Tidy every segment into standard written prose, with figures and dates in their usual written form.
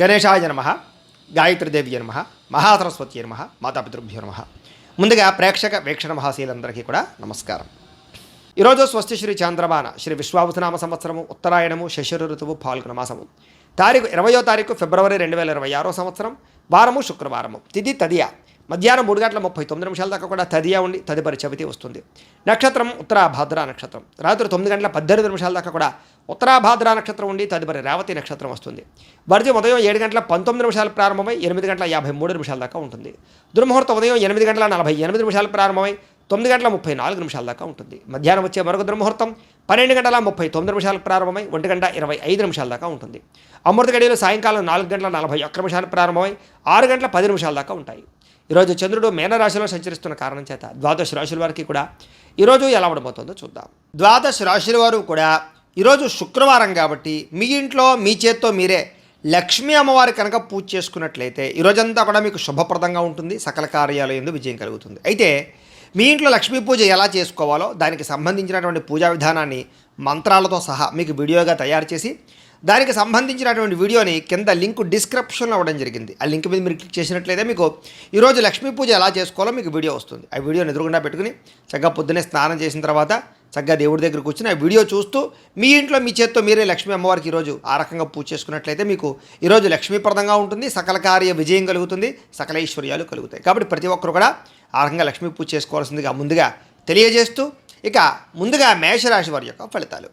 గణేశాయ నమః, గాయత్రీదేవి నమః, మహాసరస్వతి నమః, మాతాపితృభ్యో నమః. ముందుగా ప్రేక్షక వీక్షణ మహాశీలందరికీ కూడా నమస్కారం. ఈరోజు స్వస్తి శ్రీ చాంద్రమాన శ్రీ విశ్వావసునామ సంవత్సరము ఉత్తరాయణము శశిర ఋతువు ఫాల్గుణ మాసము తారీఖు 20వ తారీఖు ఫిబ్రవరి 2026 సంవత్సరం వారము శుక్రవారము. తిథి తదియ మధ్యాహ్నం 3:39 దాకా కూడా తదియ ఉండి తదుపరి చవితి వస్తుంది. నక్షత్రం ఉత్తరాభాద్ర నక్షత్రం. రాత్రి 9:18 దాకా కూడా ఉత్తరాభాద్ర నక్షత్రం ఉండి తదుపరి రేవతి నక్షత్రం వస్తుంది. వర్జం ఉదయం 7:19 ప్రారంభమై 8:53 దాకా ఉంటుంది. దుర్ముహూర్తం ఉదయం 8:48 ప్రారంభమై 9:34 దాకా ఉంటుంది. మధ్యాహ్నం వచ్చే మరొక దుర్ముహూర్తం 12:39 ప్రారంభమై 1:25 దాకా ఉంటుంది. అమృత గడియలు సాయంకాలం 4:41 ప్రారంభమై 6:10 దాకా ఉంటాయి. ఈరోజు చంద్రుడు మేనరాశిలో సంచరిస్తున్న కారణం చేత ద్వాదశ రాశుల వారికి కూడా ఈరోజు ఎలా ఉండబోతుందో చూద్దాం. ద్వాదశ రాశుల వారు కూడా ఈరోజు శుక్రవారం కాబట్టి మీ ఇంట్లో మీ చేత్తో మీరే లక్ష్మీ అమ్మవారి కనుక పూజ చేసుకున్నట్లయితే ఈరోజంతా కూడా మీకు శుభప్రదంగా ఉంటుంది. సకల కార్యాలయంలో విజయం కలుగుతుంది. అయితే మీ ఇంట్లో లక్ష్మీ పూజ ఎలా చేసుకోవాలో దానికి సంబంధించినటువంటి పూజా విధానాన్ని మంత్రాలతో సహా మీకు వీడియోగా తయారు చేసి దానికి సంబంధించినటువంటి వీడియోని కింద లింక్ డిస్క్రిప్షన్లో ఇవ్వడం జరిగింది. ఆ లింక్ మీద మీరు క్లిక్ చేసినట్లయితే మీకు ఈరోజు లక్ష్మీ పూజ ఎలా చేసుకోవాలో మీకు వీడియో వస్తుంది. ఆ వీడియోని ఎదురుగుండా పెట్టుకుని చక్కగా పొద్దున్నే స్నానం చేసిన తర్వాత చక్కగా దేవుడి దగ్గర కూర్చుని ఆ వీడియో చూస్తూ మీ ఇంట్లో మీ చేత్తో మీరే లక్ష్మీ అమ్మవారికి ఈరోజు ఆ రకంగా పూజ చేసుకున్నట్లయితే మీకు ఈరోజు లక్ష్మీప్రదంగా ఉంటుంది. సకల కార్య విజయం కలుగుతుంది. సకల ఐశ్వర్యాలు కలుగుతాయి. కాబట్టి ప్రతి ఒక్కరు కూడా ఆ రకంగా లక్ష్మీ పూజ చేసుకోవాల్సిందిగా ముందుగా తెలియజేస్తూ ఇక ముందుగా మేషరాశి వారి యొక్క ఫలితాలు.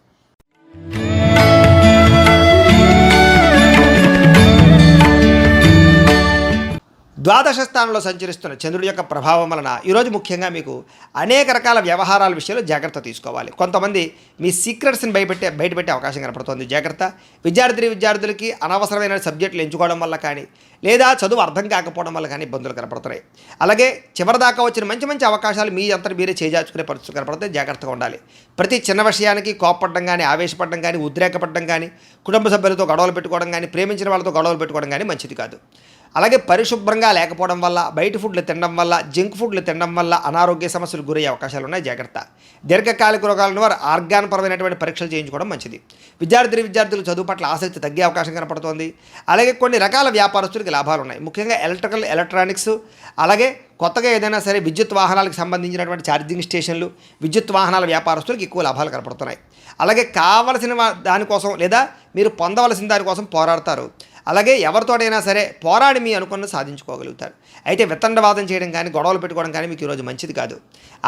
ద్వాదశ స్థానంలో సంచరిస్తున్న చంద్రుడి యొక్క ప్రభావం వలన ఈరోజు ముఖ్యంగా మీకు అనేక రకాల వ్యవహారాల విషయంలో జాగ్రత్త తీసుకోవాలి. కొంతమంది మీ సీక్రెట్స్ని బయటపెట్టే అవకాశం కనపడుతుంది. జాగ్రత్త. విద్యార్థులకి అనవసరమైన సబ్జెక్టులు ఎంచుకోవడం వల్ల కానీ లేదా చదువు అర్థం కాకపోవడం వల్ల కానీ ఇబ్బందులు కనపడుతున్నాయి. అలాగే చివరిదాకా వచ్చిన మంచి మంచి అవకాశాలు మీ అంతా మీరే చేజార్చుకునే పరిస్థితులు కనపడతాయి. జాగ్రత్తగా ఉండాలి. ప్రతి చిన్న విషయానికి కోపపడడం కానీ ఆవేశపడడం కానీ ఉద్రేకపడడం కానీ కుటుంబ సభ్యులతో గొడవలు పెట్టుకోవడం కానీ ప్రేమించిన వాళ్ళతో గొడవలు పెట్టుకోవడం కానీ మంచిది కాదు. అలాగే పరిశుభ్రంగా లేకపోవడం వల్ల బయట ఫుడ్లు తినడం వల్ల జంక్ ఫుడ్లు తినడం వల్ల అనారోగ్య సమస్యలు గురయ్యే అవకాశాలు ఉన్నాయి. జాగ్రత్త. దీర్ఘకాలిక రోగాలను వారు ఆర్గాన్పరమైనటువంటి పరీక్షలు చేయించుకోవడం మంచిది. విద్యార్థులు చదువు పట్ల ఆసక్తి తగ్గే అవకాశం కనపడుతోంది. అలాగే కొన్ని రకాల వ్యాపారస్తులకి లాభాలు ఉన్నాయి. ముఖ్యంగా ఎలక్ట్రానిక్స్ అలాగే కొత్తగా ఏదైనా సరే విద్యుత్ వాహనాలకు సంబంధించినటువంటి ఛార్జింగ్ స్టేషన్లు విద్యుత్ వాహనాల వ్యాపారస్తులకు ఎక్కువ లాభాలు కనపడుతున్నాయి. అలాగే కావలసిన దానికోసం లేదా మీరు పొందవలసిన దానికోసం పోరాడతారు. అలాగే ఎవరితోటైనా సరే పోరాడి మీ అనుకున్నది సాధించుకోగలుగుతారు. అయితే వితండవాదం చేయడం కానీ గొడవలు పెట్టుకోవడం కానీ మీకు ఈరోజు మంచిది కాదు.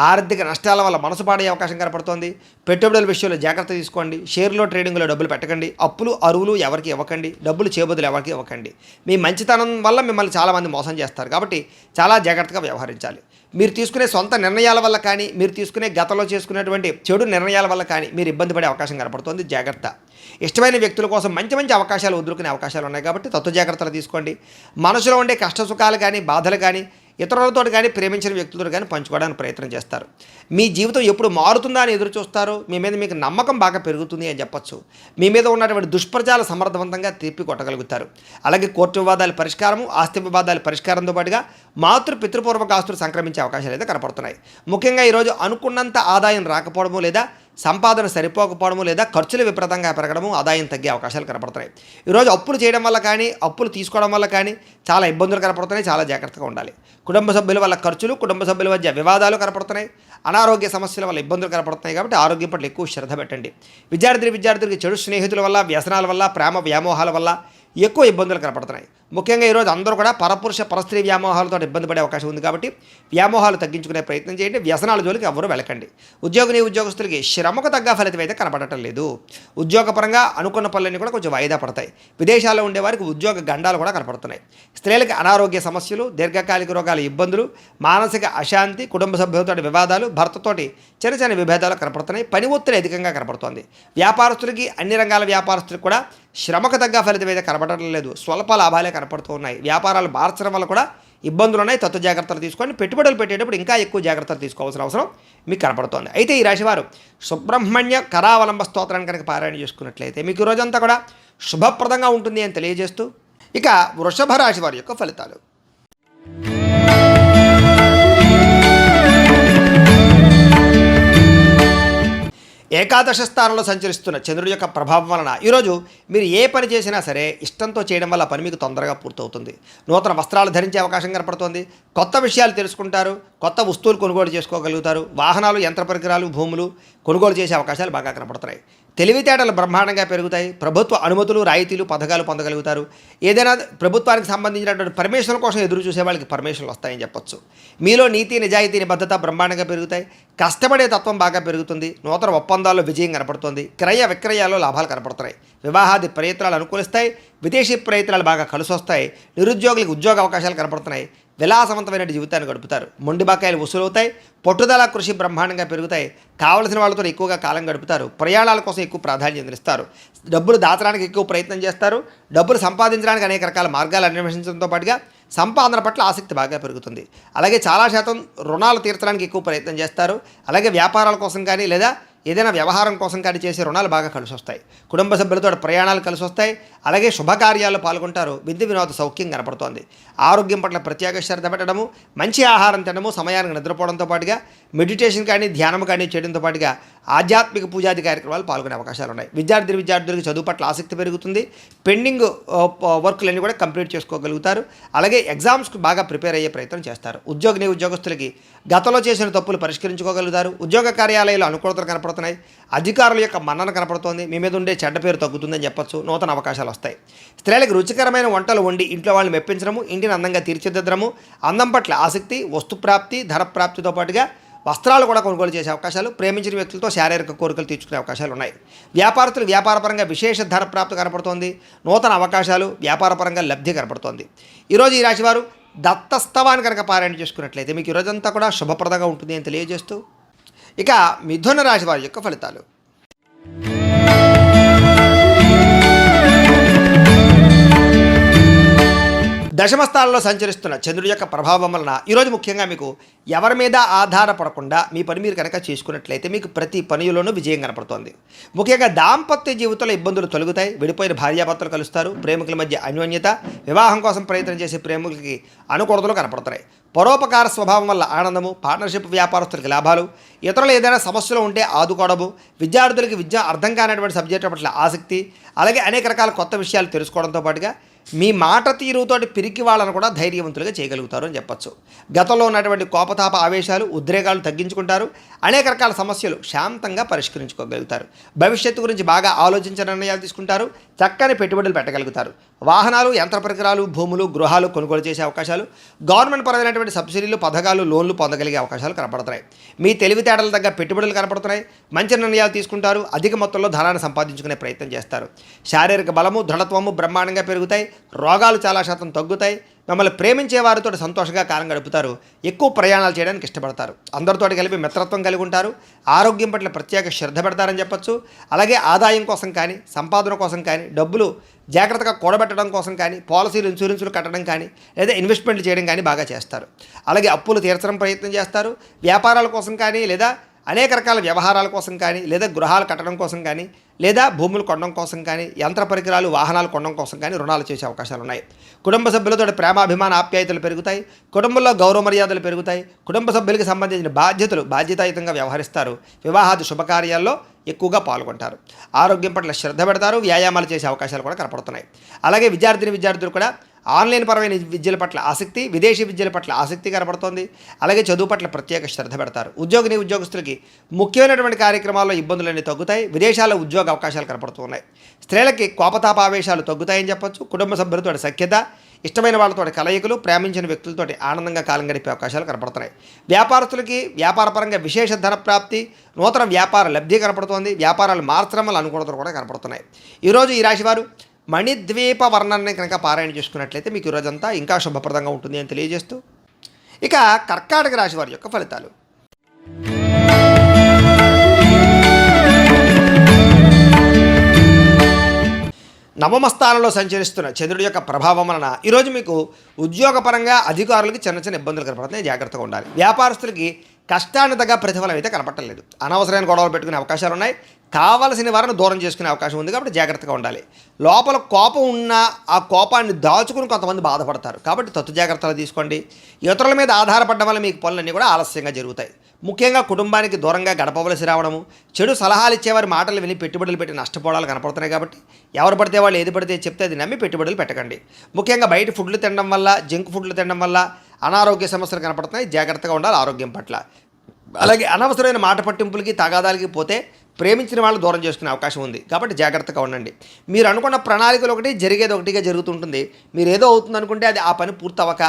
ఆర్థిక నష్టాల వల్ల మనసు పాడే అవకాశం కనపడుతోంది. పెట్టుబడుల విషయంలో జాగ్రత్త తీసుకోండి. షేర్లో ట్రేడింగ్లో డబ్బులు పెట్టకండి. అప్పులు అరువులు ఎవరికి ఇవ్వకండి. డబ్బులు చేబదులు ఎవరికి ఇవ్వకండి. మీ మంచితనం వల్ల మిమ్మల్ని చాలామంది మోసం చేస్తారు. కాబట్టి చాలా జాగ్రత్తగా వ్యవహరించాలి. మీరు తీసుకునే సొంత నిర్ణయాల వల్ల కానీ మీరు తీసుకునే గతంలో చేసుకునేటువంటి చెడు నిర్ణయాల వల్ల కానీ మీరు ఇబ్బంది పడే అవకాశం కనపడుతుంది. జాగ్రత్త. ఇష్టమైన వ్యక్తుల కోసం మంచి మంచి అవకాశాలు వదులుకునే అవకాశాలు ఉన్నాయి. కాబట్టి తత్వ జాగ్రత్తలు తీసుకోండి. మనసులో ఉండే కష్ట సుఖాలు కానీ బాధలు కానీ ఇతరులతో కానీ ప్రేమించిన వ్యక్తులతో కానీ పంచుకోవడానికి ప్రయత్నం చేస్తారు. మీ జీవితం ఎప్పుడు మారుతుందా అని ఎదురు చూస్తారు. మీ మీద మీకు నమ్మకం బాగా పెరుగుతుంది అని చెప్పొచ్చు. మీ మీద ఉన్నటువంటి దుష్ప్రచారాలు సమర్థవంతంగా తిప్పి కొట్టగలుగుతారు. అలాగే కోర్టు వివాదాల పరిష్కారము ఆస్తి వివాదాల పరిష్కారంతో పాటుగా పితృపూర్వక ఆస్తులు సంక్రమించే అవకాశాలు అయితే కనపడుతున్నాయి. ముఖ్యంగా ఈరోజు అనుకున్నంత ఆదాయం రాకపోవడము లేదా సంపాదన సరిపోకపోవడము లేదా ఖర్చులు విపరీతంగా పెరగడము ఆదాయం తగ్గే అవకాశాలు కనపడుతున్నాయి. ఈరోజు అప్పులు చేయడం వల్ల కానీ అప్పులు తీసుకోవడం వల్ల కానీ చాలా ఇబ్బందులు కనపడుతున్నాయి. చాలా జాగ్రత్తగా ఉండాలి. కుటుంబ సభ్యుల వల్ల ఖర్చులు కుటుంబ సభ్యుల మధ్య వివాదాలు కనపడుతున్నాయి. అనారోగ్య సమస్యల వల్ల ఇబ్బందులు కనపడుతున్నాయి. కాబట్టి ఆరోగ్యం పట్ల ఎక్కువ శ్రద్ధ పెట్టండి. విద్యార్థులకి చెడు స్నేహితుల వల్ల వ్యసనాల వల్ల ప్రేమ వ్యామోహాల వల్ల ఎక్కువ ఇబ్బందులు కనపడుతున్నాయి. ముఖ్యంగా ఈరోజు అందరూ కూడా పరపురుష పరస్త్రీ వ్యామోహాలతో ఇబ్బంది పడే అవకాశం ఉంది. కాబట్టి వ్యామోహాలు తగ్గించుకునే ప్రయత్నం చేయండి. వ్యసనాల జోలికి ఎవరు వెళ్ళకండి. ఉద్యోగస్తులకి శ్రమకు తగ్గ ఫలితం అయితే కనపడటం లేదు. ఉద్యోగపరంగా అనుకున్న పనులన్నీ కూడా కొంచెం వాయిదా పడతాయి. విదేశాల్లో ఉండే వారికి ఉద్యోగ గండాలు కూడా కనపడుతున్నాయి. స్త్రీలకు అనారోగ్య సమస్యలు దీర్ఘకాలిక రోగాల ఇబ్బందులు మానసిక అశాంతి కుటుంబ సభ్యులతో వివాదాలు భర్తతోటి చిన్న చిన్న విభేదాలు కనపడుతున్నాయి. పని ఒత్తిడి అధికంగా కనపడుతోంది. వ్యాపారస్తులకి అన్ని రంగాల వ్యాపారస్తులకు కూడా శ్రమకు తగ్గ ఫలితం అయితే కనపడటం లేదు. స్వల్ప లాభాలే కనపడుతూ ఉన్నాయి. వ్యాపారాలు మార్చడం వల్ల కూడా ఇబ్బందులు ఉన్నాయి. తత్వ జాగ్రత్తలు తీసుకోండి. పెట్టుబడులు పెట్టేటప్పుడు ఇంకా ఎక్కువ జాగ్రత్తలు తీసుకోవాల్సిన అవసరం మీకు కనపడుతోంది. అయితే ఈ రాశివారు సుబ్రహ్మణ్య కరావలంబ స్తోత్రాన్ని కనుక పారాయణ చేసుకున్నట్లయితే మీకు ఈ రోజంతా కూడా శుభప్రదంగా ఉంటుంది అని తెలియజేస్తూ ఇక వృషభ రాశి వారి యొక్క ఫలితాలు. ఏకాదశ స్థానంలో సంచరిస్తున్న చంద్రుడి యొక్క ప్రభావం వలన ఈరోజు మీరు ఏ పని చేసినా సరే ఇష్టంతో చేయడం వల్ల పని మీకు తొందరగా పూర్తవుతుంది. నూతన వస్త్రాలు ధరించే అవకాశం కనపడుతోంది. కొత్త విషయాలు తెలుసుకుంటారు. కొత్త వస్తువులు కొనుగోలు చేసుకోగలుగుతారు. వాహనాలు, యంత్ర పరికరాలు, భూములు కొనుగోలు చేసే అవకాశాలు బాగా కనపడుతున్నాయి. తెలివితేటలు బ్రహ్మాండంగా పెరుగుతాయి. ప్రభుత్వ అనుమతులు, రాయితీలు, పథకాలు పొందగలుగుతారు. ఏదైనా ప్రభుత్వానికి సంబంధించినటువంటి పర్మిషన్ల కోసం ఎదురు చూసే వాళ్ళకి పర్మిషన్లు వస్తాయని చెప్పొచ్చు. మీలో నీతి, నిజాయితీ, నిబద్ధత బ్రహ్మాండంగా పెరుగుతాయి. కష్టపడే తత్వం బాగా పెరుగుతుంది. నూతన ఒప్పందాల్లో విజయం కనపడుతుంది. క్రయ విక్రయాల్లో లాభాలు కనపడుతున్నాయి. వివాహాది ప్రయత్నాలు అనుకూలిస్తాయి. విదేశీ ప్రయత్నాలు బాగా కలిసి వస్తాయి. నిరుద్యోగులకు ఉద్యోగ అవకాశాలు కనపడుతున్నాయి. విలాసవంతమైన జీవితాన్ని గడుపుతారు. మొండి బకాయిలు వసూలవుతాయి. పట్టుదల, కృషి బ్రహ్మాండంగా పెరుగుతాయి. కావలసిన వాళ్ళతో ఎక్కువగా కాలం గడుపుతారు. ప్రయాణాల కోసం ఎక్కువ ప్రాధాన్యత ఇస్తారు. డబ్బులు దాచడానికి ఎక్కువ ప్రయత్నం చేస్తారు. డబ్బులు సంపాదించడానికి అనేక రకాల మార్గాలు అన్వేషించడంతో పాటుగా సంపాదన పట్ల ఆసక్తి బాగా పెరుగుతుంది. అలాగే చాలా శాతం రుణాలు తీర్చడానికి ఎక్కువ ప్రయత్నం చేస్తారు. అలాగే వ్యాపారాల కోసం కానీ లేదా ఏదైనా వ్యవహారం కోసం కానీ చేసే రుణాలు బాగా కలిసి వస్తాయి. కుటుంబ సభ్యులతో ప్రయాణాలు కలిసి వస్తాయి. అలాగే శుభకార్యాల్లో పాల్గొంటారు. విద్య వినోద సౌఖ్యం కనపడుతోంది. ఆరోగ్యం పట్ల ప్రత్యేక శ్రద్ధ పెట్టడము, మంచి ఆహారం తినడము, సమయానికి నిద్రపోవడంతో పాటుగా మెడిటేషన్ కానీ ధ్యానం కానీ చేయడంతో పాటుగా ఆధ్యాత్మిక పూజాది కార్యక్రమాలు పాల్గొనే అవకాశాలు ఉన్నాయి. విద్యార్థులకు చదువు పట్ల ఆసక్తి పెరుగుతుంది. పెండింగ్ వర్క్లన్నీ కూడా కంప్లీట్ చేసుకోగలుగుతారు. అలాగే ఎగ్జామ్స్కి బాగా ప్రిపేర్ అయ్యే ప్రయత్నం చేస్తారు. ఉద్యోగస్తులకి గతంలో చేసిన తప్పులు పరిష్కరించుకోగలుగుతారు. ఉద్యోగ కార్యాలయాలు అనుకూలతలు కనపడుతున్నాయి. అధికారుల యొక్క మన్నన కనపడుతోంది. మీ మీద ఉండే చెడ్డ పేరు తగ్గుతుందని చెప్పొచ్చు. నూతన అవకాశాలు వస్తాయి. స్త్రీలకు రుచికరమైన వంటలు వండి ఇంట్లో వాళ్ళని మెప్పించడము, ఇంటిని అందంగా తీర్చిదిద్దడము, అందం పట్ల ఆసక్తి, వస్తుప్రాప్తి, ధనప్రాప్తితో పాటుగా వస్త్రాలు కూడా కొనుగోలు చేసే అవకాశాలు, ప్రేమించిన వ్యక్తులతో శారీరక కోరికలు తీర్చుకునే అవకాశాలు ఉన్నాయి. వ్యాపారస్తులు వ్యాపారపరంగా విశేష ధనప్రాప్తి కనపడుతోంది. నూతన అవకాశాలు, వ్యాపారపరంగా లబ్ధి కనపడుతోంది. ఈరోజు ఈ రాశివారు దత్తస్తవాన్ని కనుక పారాయణ చేసుకున్నట్లయితే మీకు ఈరోజంతా కూడా శుభప్రదంగా ఉంటుంది అని తెలియజేస్తూ ఇక మిథున రాశి వారి యొక్క ఫలితాలు. దశమ స్థానంలో సంచరిస్తున్న చంద్రుడి యొక్క ప్రభావం వలన ఈరోజు ముఖ్యంగా మీకు ఎవరి మీద ఆధారపడకుండా మీ పని మీరు కనుక చేసుకున్నట్లయితే మీకు ప్రతి పనిలోనూ విజయం కనపడుతోంది. ముఖ్యంగా దాంపత్య జీవితంలో ఇబ్బందులు తొలగుతాయి. విడిపోయిన భార్యాభర్తలు కలుస్తారు. ప్రేమికుల మధ్య అన్యోన్యత, వివాహం కోసం ప్రయత్నం చేసే ప్రేమికులకి అనుకూలతలు కనపడుతున్నాయి. పరోపకార స్వభావం వల్ల ఆనందము, పార్ట్నర్షిప్ వ్యాపారస్తులకి లాభాలు, ఇతరులు ఏదైనా సమస్యలు ఉంటే ఆదుకోవడము, విద్యార్థులకి విద్య అర్థం కానటువంటి సబ్జెక్టు పట్ల ఆసక్తి, అలాగే అనేక రకాల కొత్త విషయాలు తెలుసుకోవడంతో పాటుగా మీ మాట తీరుతోటి పిరికి వాళ్ళను కూడా ధైర్యవంతులుగా చేయగలుగుతారు అని చెప్పచ్చు. గతంలో ఉన్నటువంటి కోపతాప ఆవేశాలు, ఉద్రేకాలు తగ్గించుకుంటారు. అనేక రకాల సమస్యలు శాంతంగా పరిష్కరించుకోగలుగుతారు. భవిష్యత్తు గురించి బాగా ఆలోచించిన నిర్ణయాలు తీసుకుంటారు. చక్కని పెట్టుబడులు పెట్టగలుగుతారు. వాహనాలు, యంత్ర పరికరాలు, భూములు, గృహాలు కొనుగోలు చేసే అవకాశాలు, గవర్నమెంట్ పరమైనటువంటి సబ్సిడీలు, పథకాలు, లోన్లు పొందగలిగే అవకాశాలు కనపడుతున్నాయి. మీ తెలివితేటల తగ్గ పెట్టుబడులు కనపడుతున్నాయి. మంచి నిర్ణయాలు తీసుకుంటారు. అధిక మొత్తంలో ధనాన్ని సంపాదించుకునే ప్రయత్నం చేస్తారు. శారీరక బలము, దృఢత్వము బ్రహ్మాండంగా పెరుగుతాయి. రోగాలు చాలా శాతం తగ్గుతాయి. మిమ్మల్ని ప్రేమించే వారితో సంతోషంగా కాలం గడుపుతారు. ఎక్కువ ప్రయాణాలు చేయడానికి ఇష్టపడతారు. అందరితో కలిపి మిత్రత్వం కలిగి ఉంటారు. ఆరోగ్యం పట్ల ప్రత్యేక శ్రద్ధ పెడతారని చెప్పొచ్చు. అలాగే ఆదాయం కోసం కానీ, సంపాదన కోసం కానీ, డబ్బులు జాగ్రత్తగా కూడబెట్టడం కోసం కానీ, పాలసీలు, ఇన్సూరెన్సులు కట్టడం కానీ, లేదా ఇన్వెస్ట్మెంట్లు చేయడం కానీ బాగా చేస్తారు. అలాగే అప్పులు తీర్చడం ప్రయత్నం చేస్తారు. వ్యాపారాల కోసం కానీ, లేదా అనేక రకాల వ్యవహారాల కోసం కానీ, లేదా గృహాలు కట్టడం కోసం కానీ, లేదా భూములు కొనడం కోసం కానీ, యంత్ర పరికరాలు, వాహనాలు కొనడం కోసం కానీ రుణాలు చేసే అవకాశాలు ఉన్నాయి. కుటుంబ సభ్యులతో ప్రేమాభిమాన ఆప్యాయతలు పెరుగుతాయి. కుటుంబంలో గౌరవ మర్యాదలు పెరుగుతాయి. కుటుంబ సభ్యులకు సంబంధించిన బాధ్యతాయుతంగా వ్యవహరిస్తారు. వివాహాది శుభకార్యాల్లో ఎక్కువగా పాల్గొంటారు. ఆరోగ్యం పట్ల శ్రద్ధ పెడతారు. వ్యాయామాలు చేసే అవకాశాలు కూడా కనపడుతున్నాయి. అలాగే విద్యార్థులు కూడా ఆన్లైన్ పరమైన విద్యల పట్ల ఆసక్తి, విదేశీ విద్యల పట్ల ఆసక్తి కనపడుతోంది. అలాగే చదువు పట్ల ప్రత్యేక శ్రద్ధ పెడతారు. ఉద్యోగస్తులకి ముఖ్యమైనటువంటి కార్యక్రమాల్లో ఇబ్బందులన్నీ తగ్గుతాయి. విదేశాల్లో ఉద్యోగ అవకాశాలు కనపడుతున్నాయి. స్త్రీలకి కోపతాపావేశాలు తగ్గుతాయని చెప్పొచ్చు. కుటుంబ సభ్యులతో సఖ్యత, ఇష్టమైన వాళ్ళతో కలయికలు, ప్రేమించిన వ్యక్తులతో ఆనందంగా కాలం గడిపే అవకాశాలు కనపడుతున్నాయి. వ్యాపారస్తులకి వ్యాపారపరంగా విశేష ధన ప్రాప్తి, నూతన వ్యాపార లబ్ధి కనపడుతోంది. వ్యాపారాలు మార్చడం వల్ల అనుకూలతలు కూడా కనపడుతున్నాయి. ఈరోజు ఈ రాశివారు మణిద్వీప వర్ణాన్ని కనుక పారాయణ చేసుకున్నట్లయితే మీకు ఈరోజంతా ఇంకా శుభప్రదంగా ఉంటుంది అని తెలియజేస్తూ ఇక కర్కాటక రాశి వారి యొక్క ఫలితాలు. నవమ స్థానంలో సంచరిస్తున్న చంద్రుడి యొక్క ప్రభావం వలన ఈరోజు మీకు ఉద్యోగపరంగా అధికారులకి చిన్న చిన్న ఇబ్బందులు కనపడుతున్నాయి. జాగ్రత్తగా ఉండాలి. వ్యాపారస్తులకి కష్టాన్ని తగ్గ ప్రతిఫలం అయితే కనపట్టలేదు. అనవసరమైన గొడవలు పెట్టుకునే అవకాశాలు ఉన్నాయి. కావలసిన వారిని దూరం చేసుకునే అవకాశం ఉంది కాబట్టి జాగ్రత్తగా ఉండాలి. లోపల కోపం ఉన్నా ఆ కోపాన్ని దాచుకుని కొంతమంది బాధపడతారు కాబట్టి తత్తు జాగ్రత్తలు తీసుకోండి. ఇతరుల మీద ఆధారపడడం వల్ల మీకు పనులన్నీ కూడా ఆలస్యంగా జరుగుతాయి. ముఖ్యంగా కుటుంబానికి దూరంగా గడపవలసి రావడము, చెడు సలహాలు ఇచ్చేవారి మాటలు విని పెట్టుబడులు పెట్టి నష్టపోవడాలు కనపడుతున్నాయి కాబట్టి ఎవరు పడితే వాళ్ళు ఏది పడితే చెప్తే అది నమ్మి పెట్టుబడులు పెట్టకండి. ముఖ్యంగా బయట ఫుడ్లు తినడం వల్ల, జంక్ ఫుడ్లు తినడం వల్ల అనారోగ్య సమస్యలు కనపడుతున్నాయి. జాగ్రత్తగా ఉండాలి ఆరోగ్యం పట్ల. అలాగే అనవసరమైన మాట పట్టింపులకి తగాదాలకి పోతే ప్రేమించిన వాళ్ళు దూరం చేసుకునే అవకాశం ఉంది కాబట్టి జాగ్రత్తగా ఉండండి. మీరు అనుకున్న ప్రణాళికలు ఒకటి జరిగేది ఒకటిగా జరుగుతుంటుంది. మీరు ఏదో అవుతుంది అనుకుంటే అది ఆ పని పూర్తవక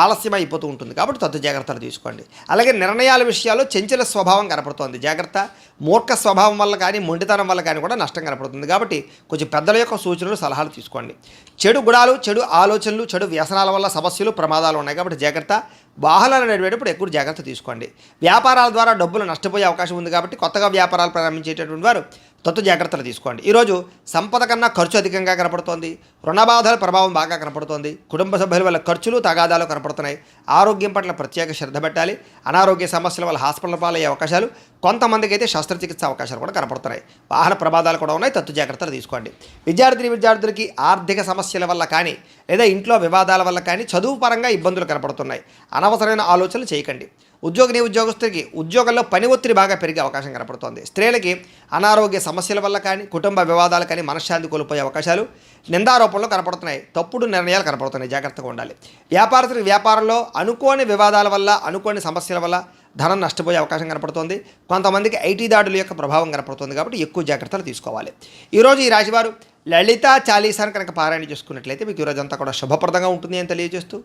ఆలస్యం అయిపోతూ ఉంటుంది కాబట్టి తత్తు జాగ్రత్తలు తీసుకోండి. అలాగే నిర్ణయాల విషయాల్లో చంచల స్వభావం కనపడుతోంది. జాగ్రత్త. మూర్ఖ స్వభావం వల్ల కానీ మొండితనం వల్ల కానీ కూడా నష్టం కనపడుతుంది కాబట్టి కొంచెం పెద్దల యొక్క సూచనలు సలహాలు తీసుకోండి. చెడు గుణాలు, చెడు ఆలోచనలు, చెడు వ్యసనాల వల్ల సమస్యలు ప్రమాదాలు ఉన్నాయి కాబట్టి జాగ్రత్త. వాహనాలు నడిపేటప్పుడు ఎక్కువ జాగ్రత్త తీసుకోండి. వ్యాపారాల ద్వారా డబ్బులు నష్టపోయే అవకాశం ఉంది కాబట్టి కొత్తగా వ్యాపారాలు ప్రారంభించేటటువంటి వారు తత్తు జాగ్రత్తలు తీసుకోండి. ఈరోజు సంపద కన్నా ఖర్చు అధికంగా కనపడుతోంది. రుణబాధల ప్రభావం బాగా కనపడుతోంది. కుటుంబ సభ్యుల వల్ల ఖర్చులు తగాదాలు కనపడుతున్నాయి. ఆరోగ్యం పట్ల ప్రత్యేక శ్రద్ధ పెట్టాలి. అనారోగ్య సమస్యల వల్ల హాస్పిటల్ పాలయ్యే అవకాశాలు, కొంతమందికి అయితే శస్త్రచికిత్స అవకాశాలు కూడా కనపడుతున్నాయి. వాహన ప్రమాదాలు కూడా ఉన్నాయి. తత్తు జాగ్రత్తలు తీసుకోండి. విద్యార్థులకి ఆర్థిక సమస్యల వల్ల కానీ లేదా ఇంట్లో వివాదాల వల్ల కానీ చదువు పరంగా ఇబ్బందులు కనపడుతున్నాయి. అనవసరమైన ఆలోచనలు చేయకండి. ఉద్యోగస్తులకి ఉద్యోగంలో పని ఒత్తిడి బాగా పెరిగే అవకాశం కనపడుతోంది. స్త్రీలకి అనారోగ్య సమస్యల వల్ల కానీ కుటుంబ వివాదాలు కానీ మనశ్శాంతి కోల్పోయే అవకాశాలు, నిందారోపణలు కనపడుతున్నాయి. తప్పుడు నిర్ణయాలు కనపడుతున్నాయి. జాగ్రత్తగా ఉండాలి. వ్యాపారస్తులకి వ్యాపారంలో అనుకోని వివాదాల వల్ల, అనుకోని సమస్యల వల్ల ధనం నష్టపోయే అవకాశం కనపడుతోంది. కొంతమందికి ఐటీ దాడుల యొక్క ప్రభావం కనపడుతుంది కాబట్టి ఎక్కువ జాగ్రత్తలు తీసుకోవాలి. ఈరోజు ఈ రాశివారు లలిత చాలీసాను కనుక పారాయణ చేసుకున్నట్లయితే మీకు ఈరోజంతా కూడా శుభప్రదంగా ఉంటుంది అని తెలియజేస్తూ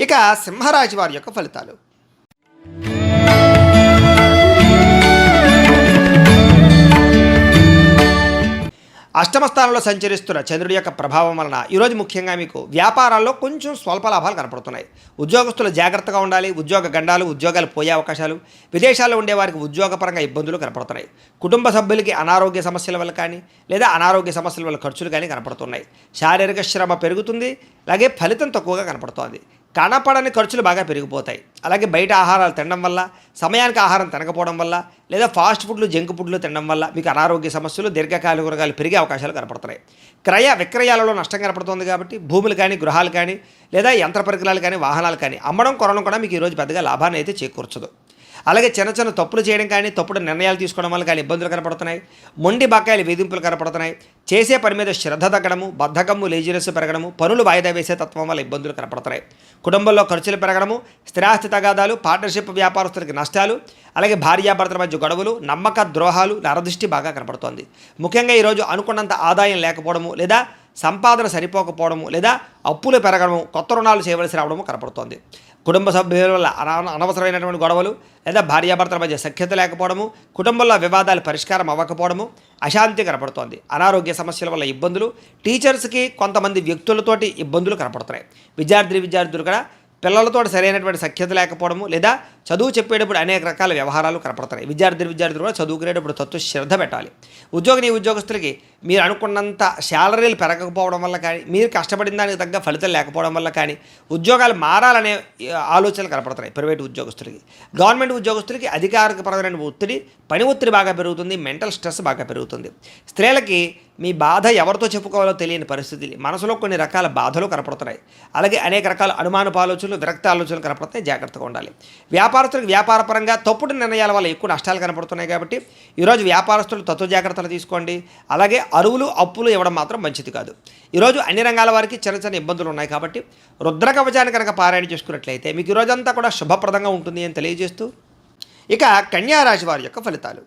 ఇక సింహరాశి వారి యొక్క ఫలితాలు. అష్టమ స్థానంలో సంచరిస్తున్న చంద్రుడి యొక్క ప్రభావం వలన ఈరోజు ముఖ్యంగా మీకు వ్యాపారాల్లో కొంచెం స్వల్ప లాభాలు కనపడుతున్నాయి. ఉద్యోగస్తులు జాగ్రత్తగా ఉండాలి. ఉద్యోగ గండాలు, ఉద్యోగాలు పోయే అవకాశాలు, విదేశాల్లో ఉండే వారికి ఉద్యోగపరంగా ఇబ్బందులు కనపడుతున్నాయి. కుటుంబ సభ్యులకి అనారోగ్య సమస్యల వల్ల కానీ లేదా అనారోగ్య సమస్యల వల్ల ఖర్చులు కానీ కనపడుతున్నాయి. శారీరక శ్రమ పెరుగుతుంది. అలాగే ఫలితం తక్కువగా కనపడుతోంది. కనపడని ఖర్చులు బాగా పెరిగిపోతాయి. అలాగే బయట ఆహారాలు తినడం వల్ల, సమయానికి ఆహారం తినకపోవడం వల్ల లేదా ఫాస్ట్ ఫుడ్లు, జంక్ ఫుడ్లు తినడం వల్ల మీకు అనారోగ్య సమస్యలు, దీర్ఘకాలిక రోగాలు పెరిగే అవకాశాలు కనపడుతున్నాయి. క్రయ విక్రయాలలో నష్టం కనపడుతుంది కాబట్టి భూములు కానీ, గృహాలు కానీ లేదా యంత్ర పరికరాలు కానీ, వాహనాలు కానీ అమ్మడం, కొనడం కూడా మీకు ఈరోజు పెద్దగా లాభాన్ని అయితే చేకూర్చదు. అలాగే చిన్న చిన్న తప్పులు చేయడం కానీ, తప్పుడు నిర్ణయాలు తీసుకోవడం వల్ల కానీ ఇబ్బందులు కనపడుతున్నాయి. మొండి బకాయిలు, వేధింపులు కనపడుతున్నాయి. చేసే పని మీద శ్రద్ధ తగ్గడము, బద్ధకము, లేజినెస్ పెరగడము, పనులు వాయిదా వేసే తత్వం వల్ల ఇబ్బందులు కనపడుతున్నాయి. కుటుంబంలో ఖర్చులు పెరగడము, స్థిరాస్తి తగాదాలు, పార్ట్నర్షిప్ వ్యాపారస్తులకి నష్టాలు, అలాగే భార్యాభర్తల మధ్య గొడవలు, నమ్మక ద్రోహాలు, నరదృష్టి బాగా కనపడుతోంది. ముఖ్యంగా ఈరోజు అనుకున్నంత ఆదాయం లేకపోవడము లేదా సంపాదన సరిపోకపోవడము లేదా అప్పులు పెరగడము, కొత్త రుణాలు చేయవలసి రావడము కనపడుతోంది. కుటుంబ సభ్యుల వల్ల అనవసరమైనటువంటి గొడవలు లేదా భార్యాభర్తల మధ్య సఖ్యత లేకపోవడము, కుటుంబంలో వివాదాలు పరిష్కారం అవ్వకపోవడము, అశాంతి కనపడుతోంది. అనారోగ్య సమస్యల వల్ల ఇబ్బందులు, టీచర్స్కి కొంతమంది వ్యక్తులతోటి ఇబ్బందులు కనపడుతున్నాయి. విద్యార్థులు కూడా పిల్లలతో సరైనటువంటి సఖ్యత లేకపోవడము లేదా చదువు చెప్పేటప్పుడు అనేక రకాల వ్యవహారాలు కనపడుతున్నాయి. విద్యార్థులు కూడా చదువుకునేటప్పుడు తత్వ శ్రద్ధ పెట్టాలి. ఉద్యోగస్తులకి మీరు అనుకున్నంత శాలరీలు పెరగకపోవడం వల్ల కానీ, మీరు కష్టపడిన దానికి తగ్గ ఫలితం లేకపోవడం వల్ల కానీ ఉద్యోగాలు మారాలనే ఆలోచనలు కనపడుతున్నాయి. ప్రైవేటు ఉద్యోగస్తులకి, గవర్నమెంట్ ఉద్యోగస్తులకి అధికారికపరమైన ఒత్తిడి, పని ఒత్తిడి బాగా పెరుగుతుంది. మెంటల్ స్ట్రెస్ బాగా పెరుగుతుంది. స్త్రీలకి మీ బాధ ఎవరితో చెప్పుకోవాలో తెలియని పరిస్థితి, మనసులో కొన్ని రకాల బాధలు కనపడుతున్నాయి. అలాగే అనేక రకాల అనుమానపు ఆలోచనలు, విరక్త ఆలోచనలు కనపడుతున్నాయి. జాగ్రత్తగా ఉండాలి. వ్యాపారస్తులకు వ్యాపారపరంగా తప్పుడు నిర్ణయాల వల్ల ఎక్కువ నష్టాలు కనపడుతున్నాయి కాబట్టి ఈరోజు వ్యాపారస్తులు తత్వ జాగ్రత్తలు తీసుకోండి. అలాగే అరువులు, అప్పులు ఇవ్వడం మాత్రం మంచిది కాదు. ఈరోజు అన్ని రంగాల వారికి చిన్న చిన్న ఇబ్బందులు ఉన్నాయి కాబట్టి రుద్రకవచాన్ని కనుక పారాయణ చేసుకున్నట్లయితే మీకు ఈరోజంతా కూడా శుభప్రదంగా ఉంటుంది అని తెలియజేస్తూ ఇక కన్యా రాశి వారి యొక్క ఫలితాలు.